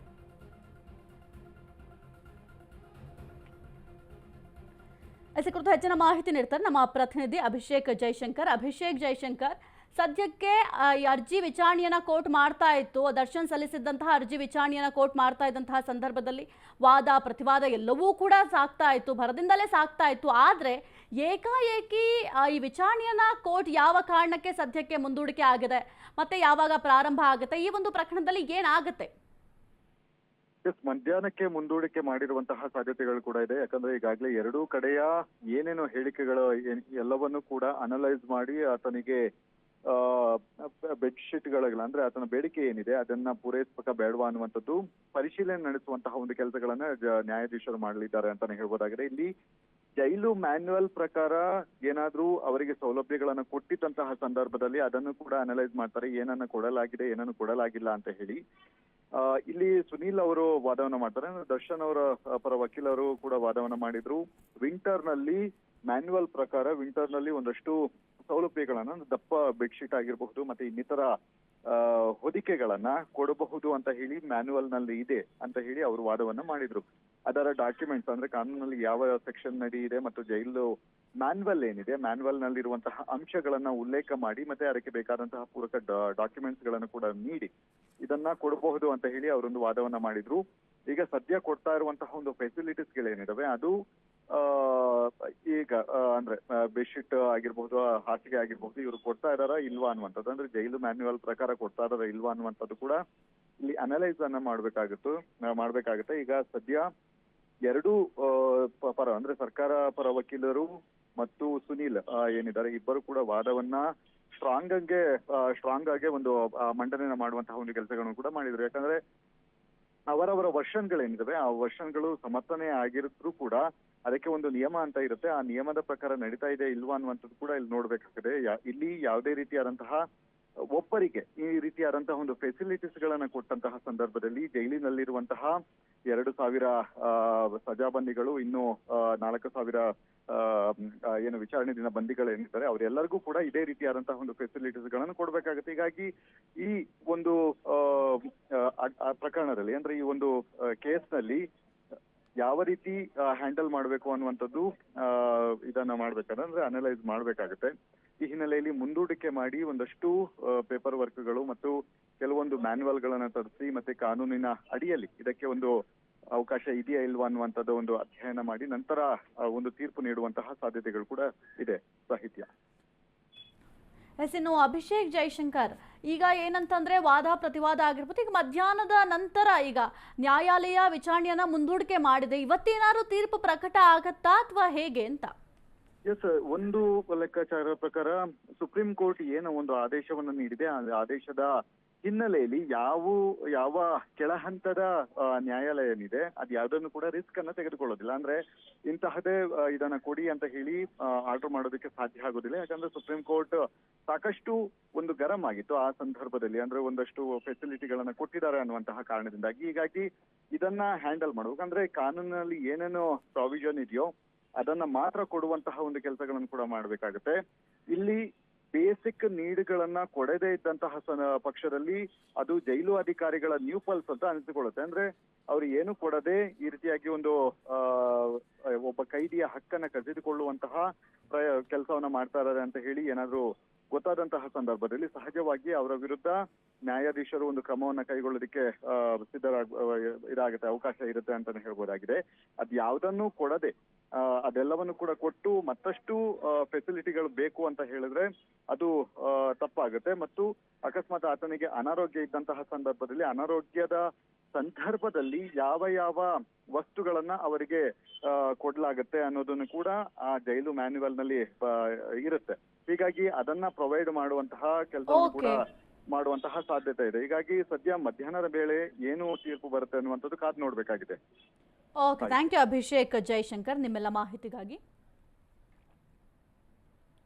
ಇದರ ಕುರಿತು ಹೆಚ್ಚಿನ ಮಾಹಿತಿ ನೀಡ್ತಾರೆ ನಮ್ಮ ಪ್ರತಿನಿಧಿ ಅಭಿಷೇಕ್ ಜೈಶಂಕರ್. ಸದ್ಯಕ್ಕೆ ಈ ಅರ್ಜಿ ವಿಚಾರಣೆಯನ್ನ ಕೋರ್ಟ್ ಮಾಡ್ತಾ ಇತ್ತು. ದರ್ಶನ್ ಸಲ್ಲಿಸಿದ್ದಂತಹ ಅರ್ಜಿ ವಿಚಾರಣೆಯನ್ನ ಕೋರ್ಟ್ ಮಾಡ್ತಾ ಇದ್ದಂತಹ ಸಂದರ್ಭದಲ್ಲಿ ವಾದ ಪ್ರತಿವಾದ ಎಲ್ಲವೂ ಕೂಡ ಸಾಗ್ತಾ ಇತ್ತು, ಭರದಿಂದಲೇ ಸಾಗ್ತಾ ಇತ್ತು. ಆದರೆ ಏಕಾಏಕಿ ಈ ವಿಚಾರಣೆಯನ್ನ ಕೋರ್ಟ್ ಯಾವ ಕಾರಣಕ್ಕೆ ಸದ್ಯಕ್ಕೆ ಮುಂದೂಡಿಕೆ ಆಗಿದೆ, ಮತ್ತೆ ಯಾವಾಗ ಪ್ರಾರಂಭ ಆಗುತ್ತೆ, ಈ ಒಂದು ಪ್ರಕರಣದಲ್ಲಿ ಏನಾಗುತ್ತೆ? ಮಧ್ಯಾಹ್ನಕ್ಕೆ ಮುಂದೂಡಿಕೆ ಮಾಡಿರುವಂತಹ ಸಾಧ್ಯತೆಗಳು ಕೂಡ ಇದೆ. ಯಾಕಂದ್ರೆ ಈಗಾಗಲೇ ಎರಡೂ ಕಡೆಯ ಏನೇನು ಹೇಳಿಕೆಗಳು ಎಲ್ಲವನ್ನು ಕೂಡ ಅನಲೈಸ್ ಮಾಡಿ ಆತನಿಗೆ ಬೆಡ್ಶೀಟ್ಗಳ ಅಂದ್ರೆ ಆತನ ಬೇಡಿಕೆ ಏನಿದೆ ಅದನ್ನ ಪೂರೈಸಬೇಕಾ ಬೇಡವಾ ಅನ್ನುವಂಥದ್ದು ಪರಿಶೀಲನೆ ನಡೆಸುವಂತಹ ಒಂದು ಕೆಲಸಗಳನ್ನ ನ್ಯಾಯಾಧೀಶರು ಮಾಡಲಿದ್ದಾರೆ ಅಂತಾನೆ ಹೇಳ್ಬೋದಾಗಿದೆ. ಇಲ್ಲಿ ಜೈಲು ಮ್ಯಾನ್ಯುವಲ್ ಪ್ರಕಾರ ಏನಾದ್ರೂ ಅವರಿಗೆ ಸೌಲಭ್ಯಗಳನ್ನ ಕೊಟ್ಟಿದ್ದಂತಹ ಸಂದರ್ಭದಲ್ಲಿ ಅದನ್ನು ಕೂಡ ಅನಲೈಸ್ ಮಾಡ್ತಾರೆ, ಏನನ್ನ ಕೊಡಲಾಗಿದೆ ಏನನ್ನು ಕೊಡಲಾಗಿಲ್ಲ ಅಂತ ಹೇಳಿ. ಇಲ್ಲಿ ಸುನೀಲ್ ಅವರು ವಾದವನ್ನ ಮಾಡ್ತಾರೆ, ದರ್ಶನ್ ಅವರ ಪರ ವಕೀಲರು ಕೂಡ ವಾದವನ್ನ ಮಾಡಿದ್ರು. ವಿಂಟರ್ ನಲ್ಲಿ ಮ್ಯಾನ್ಯುವಲ್ ಪ್ರಕಾರ ವಿಂಟರ್ ನಲ್ಲಿ ಒಂದಷ್ಟು ಸೌಲಭ್ಯಗಳನ್ನ ದಪ್ಪ ಬೆಡ್ಶೀಟ್ ಆಗಿರಬಹುದು ಮತ್ತೆ ಇನ್ನಿತರ ಹೊದಿಕೆಗಳನ್ನ ಕೊಡಬಹುದು ಅಂತ ಹೇಳಿ ಮ್ಯಾನ್ಯುವಲ್ ನಲ್ಲಿ ಇದೆ ಅಂತ ಹೇಳಿ ಅವರು ವಾದವನ್ನ ಮಾಡಿದ್ರು. ಅದರ ಡಾಕ್ಯುಮೆಂಟ್ಸ್ ಅಂದ್ರೆ ಕಾನೂನಲ್ಲಿ ಯಾವ ಸೆಕ್ಷನ್ ನಡಿ ಇದೆ ಮತ್ತು ಜೈಲು ಮ್ಯಾನ್ಯುವಲ್ ಏನಿದೆ, ಮ್ಯಾನ್ಯುವಲ್ ನಲ್ಲಿರುವಂತಹ ಅಂಶಗಳನ್ನ ಉಲ್ಲೇಖ ಮಾಡಿ ಮತ್ತೆ ಅದಕ್ಕೆ ಬೇಕಾದಂತಹ ಪೂರಕ ಡಾಕ್ಯುಮೆಂಟ್ಸ್ ಗಳನ್ನು ಕೂಡ ನೀಡಿ ಇದನ್ನ ಕೊಡಬಹುದು ಅಂತ ಹೇಳಿ ಅವರೊಂದು ವಾದವನ್ನ ಮಾಡಿದ್ರು. ಈಗ ಸದ್ಯ ಕೊಡ್ತಾ ಇರುವಂತಹ ಒಂದು ಫೆಸಿಲಿಟೀಸ್ ಗಳೇನಿದಾವೆ ಅದು ಈಗ ಅಂದ್ರೆ ಬೆಡ್ಶೀಟ್ ಆಗಿರ್ಬಹುದು, ಹಾಸಿಗೆ ಆಗಿರ್ಬಹುದು, ಇವರು ಕೊಡ್ತಾ ಇದಾರ ಇಲ್ವಾ ಅನ್ನುವಂಥದ್ದು, ಅಂದ್ರೆ ಜೈಲು ಮ್ಯಾನ್ಯುವಲ್ ಪ್ರಕಾರ ಕೊಡ್ತಾ ಇದಾರ ಇಲ್ವಾ ಅನ್ನುವಂಥದ್ದು ಕೂಡ ಇಲ್ಲಿ ಅನಲೈಸ್ ಅನ್ನ ಮಾಡ್ಬೇಕಾಗುತ್ತೆ. ಈಗ ಸದ್ಯ ಎರಡು ಪರ ಅಂದ್ರೆ ಸರ್ಕಾರ ಪರ ವಕೀಲರು ಮತ್ತು ಸುನೀಲ್ ಏನಿದ್ದಾರೆ ಇಬ್ಬರು ಕೂಡ ವಾದವನ್ನ ಸ್ಟ್ರಾಂಗ್ ಆಗಿ ಒಂದು ಮಂಡನೆಯನ್ನ ಮಾಡುವಂತಹ ಒಂದು ಕೆಲಸಗಳನ್ನು ಕೂಡ ಮಾಡಿದ್ರು. ಯಾಕಂದ್ರೆ ಅವರವರ ವರ್ಷನ್ಗಳೇನಿದಾವೆ ಆ ವರ್ಷನ್ಗಳು ಸಮರ್ಥನೆ ಆಗಿದ್ರು ಕೂಡ ಅದಕ್ಕೆ ಒಂದು ನಿಯಮ ಅಂತ ಇರುತ್ತೆ. ಆ ನಿಯಮದ ಪ್ರಕಾರ ನಡೀತಾ ಇದೆ ಇಲ್ವಾ ಅನ್ನುವಂಥದ್ದು ಕೂಡ ಇಲ್ಲಿ ನೋಡ್ಬೇಕಾಗಿದೆ. ಇಲ್ಲಿ ಯಾವುದೇ ರೀತಿಯಾದಂತಹ ಒಬ್ಬರಿಗೆ ಈ ರೀತಿಯಾದಂತಹ ಒಂದು ಫೆಸಿಲಿಟೀಸ್ ಗಳನ್ನ ಕೊಟ್ಟಂತಹ ಸಂದರ್ಭದಲ್ಲಿ ಜೈಲಿನಲ್ಲಿರುವಂತಹ 2,000 ಸಜಾಬಂದಿಗಳು, ಇನ್ನು 4,000 ಏನು ವಿಚಾರಣೆ ದಿನ ಬಂದಿಗಳೇನಿದ್ದಾರೆ ಅವರೆಲ್ಲರಿಗೂ ಕೂಡ ಇದೇ ರೀತಿಯಾದಂತಹ ಒಂದು ಫೆಸಿಲಿಟೀಸ್ ಗಳನ್ನು ಕೊಡ್ಬೇಕಾಗುತ್ತೆ. ಹೀಗಾಗಿ ಈ ಒಂದು ಪ್ರಕರಣದಲ್ಲಿ ಅಂದ್ರೆ ಈ ಒಂದು ಕೇಸ್ನಲ್ಲಿ ಯಾವ ರೀತಿ ಹ್ಯಾಂಡಲ್ ಮಾಡಬೇಕು ಅನ್ನುವಂಥದ್ದು ಇದನ್ನ ಮಾಡ್ಬೇಕಾದ್ರೆ ಅನಲೈಸ್ ಮಾಡ್ಬೇಕಾಗುತ್ತೆ. ಈ ಹಿನ್ನೆಲೆಯಲ್ಲಿ ಮುಂದೂಡಿಕೆ ಮಾಡಿ ಒಂದಷ್ಟು ಪೇಪರ್ ವರ್ಕ್ಗಳು ಮತ್ತು ಕೆಲವೊಂದು ಮ್ಯಾನ್ಯುವಲ್ ಗಳನ್ನ ತರಿಸಿ ಮತ್ತೆ ಕಾನೂನಿನ ಅಡಿಯಲ್ಲಿ ಇದಕ್ಕೆ ಒಂದು ಅವಕಾಶ ಇದೆಯಾ ಇಲ್ವಾ ಅನ್ನುವಂಥದ್ದು ಒಂದು ಅಧ್ಯಯನ ಮಾಡಿ ನಂತರ ಒಂದು ತೀರ್ಪು ನೀಡುವಂತಹ ಸಾಧ್ಯತೆಗಳು ಕೂಡ ಇದೆ. ಸಾಹಿತ್ಯ ಇನ್ನು ಅಭಿಷೇಕ್ ಜೈಶಂಕರ್, ಈಗ ಏನಂತಂದ್ರೆ ವಾದ ಪ್ರತಿವಾದ ಆಗಿರ್ಬೋದು, ಈಗ ಮಧ್ಯಾಹ್ನದ ನಂತರ ಈಗ ನ್ಯಾಯಾಲಯ ವಿಚಾರಣೆಯನ್ನ ಮುಂದೂಡಿಕೆ ಮಾಡಿದೆ. ಇವತ್ತೇನಾದ್ರು ತೀರ್ಪು ಪ್ರಕಟ ಆಗತ್ತಾ ಅಥವಾ ಹೇಗೆ ಅಂತ? ಎಸ್, ಒಂದು ಲೆಕ್ಕಾಚಾರದ ಪ್ರಕಾರ ಸುಪ್ರೀಂ ಕೋರ್ಟ್ ಏನೋ ಒಂದು ಆದೇಶವನ್ನು ನೀಡಿದೆ. ಆ ಆದೇಶದ ಹಿನ್ನೆಲೆಯಲ್ಲಿ ಯಾವ ಕೆಳಹಂತದ ನ್ಯಾಯಾಲಯ ಏನಿದೆ ಅದು ಯಾವುದನ್ನು ಕೂಡ ರಿಸ್ಕ್ ಅನ್ನ ತೆಗೆದುಕೊಳ್ಳೋದಿಲ್ಲ. ಅಂದ್ರೆ ಇಂತಹದೇ ಇದನ್ನ ಕೊಡಿ ಅಂತ ಹೇಳಿ ಆರ್ಡರ್ ಮಾಡೋದಕ್ಕೆ ಸಾಧ್ಯ ಆಗೋದಿಲ್ಲ. ಯಾಕಂದ್ರೆ ಸುಪ್ರೀಂ ಕೋರ್ಟ್ ಸಾಕಷ್ಟು ಒಂದು ಗರಂ ಆಗಿತ್ತು ಆ ಸಂದರ್ಭದಲ್ಲಿ, ಅಂದ್ರೆ ಒಂದಷ್ಟು ಫೆಸಿಲಿಟಿಗಳನ್ನ ಕೊಟ್ಟಿದ್ದಾರೆ ಅನ್ನುವಂತಹ ಕಾರಣದಿಂದಾಗಿ. ಹೀಗಾಗಿ ಇದನ್ನ ಹ್ಯಾಂಡಲ್ ಮಾಡ್ಬೇಕು. ಅಂದ್ರೆ ಕಾನೂನಿನಲ್ಲಿ ಏನೇನು ಪ್ರಾವಿಷನ್ ಇದೆಯೋ ಅದನ್ನ ಮಾತ್ರ ಕೊಡುವಂತಹ ಒಂದು ಕೆಲಸಗಳನ್ನು ಕೂಡ ಮಾಡ್ಬೇಕಾಗುತ್ತೆ. ಇಲ್ಲಿ ಬೇಸಿಕ್ ನೀಡ್ಗಳನ್ನ ಕೊಡದೇ ಇದ್ದಂತಹ ಪಕ್ಷದಲ್ಲಿ ಅದು ಜೈಲು ಅಧಿಕಾರಿಗಳ ನ್ಯೂ ಪಲ್ಸ್ ಅಂತ ಅನಿಸಿಕೊಳ್ಳುತ್ತೆ. ಅಂದ್ರೆ ಅವ್ರು ಏನು ಕೊಡದೆ ಈ ರೀತಿಯಾಗಿ ಒಂದು ಒಬ್ಬ ಕೈದಿಯ ಹಕ್ಕನ್ನ ಕಸಿದುಕೊಳ್ಳುವಂತಹ ಕೆಲಸವನ್ನ ಮಾಡ್ತಾ ಇದ್ದಾರೆ ಅಂತ ಹೇಳಿ ಏನಾದ್ರು ಗೊತ್ತಾದಂತಹ ಸಂದರ್ಭದಲ್ಲಿ ಸಹಜವಾಗಿ ಅವರ ವಿರುದ್ಧ ನ್ಯಾಯಾಧೀಶರು ಒಂದು ಕ್ರಮವನ್ನ ಕೈಗೊಳ್ಳೋದಕ್ಕೆ ಇದಾಗುತ್ತೆ, ಅವಕಾಶ ಇರುತ್ತೆ ಅಂತಾನೆ ಹೇಳ್ಬೋದಾಗಿದೆ. ಅದ್ ಯಾವ್ದನ್ನು ಕೊಡದೆ ಅದೆಲ್ಲವನ್ನು ಕೂಡ ಕೊಟ್ಟು ಮತ್ತಷ್ಟು ಫೆಸಿಲಿಟಿಗಳು ಬೇಕು ಅಂತ ಹೇಳಿದ್ರೆ ಅದು ತಪ್ಪಾಗುತ್ತೆ. ಮತ್ತು ಅಕಸ್ಮಾತ್ ಆತನಿಗೆ ಅನಾರೋಗ್ಯ ಇದ್ದಂತಹ ಸಂದರ್ಭದಲ್ಲಿ ಅನಾರೋಗ್ಯದ ಸಂದರ್ಭದಲ್ಲಿ ಯಾವ ವಸ್ತುಗಳನ್ನ ಅವರಿಗೆ ಕೊಡ್ಲಾಗತ್ತೆ ಅನ್ನೋದನ್ನು ಕೂಡ ಆ ಜೈಲು ಮ್ಯಾನ್ಯುವಲ್ ನಲ್ಲಿ ಇರುತ್ತೆ. ಹೀಗಾಗಿ ಅದನ್ನ ಪ್ರೊವೈಡ್ ಮಾಡುವಂತಹ ಕೆಲಸವನ್ನು ಕೂಡ ಮಾಡುವಂತಹ ಸಾಧ್ಯತೆ ಇದೆ. ಹೀಗಾಗಿ ಸದ್ಯ ಮಧ್ಯಾಹ್ನದ ವೇಳೆ ಏನು ತೀರ್ಪು ಬರುತ್ತೆ ಅನ್ನುವಂಥದ್ದು ಕಾದು ನೋಡ್ಬೇಕಾಗಿದೆ. Okay, thank you Abhishek Jaishankar ನಿಮ್ಮೆಲ್ಲ ಮಾಹಿತಿಗಾಗಿ.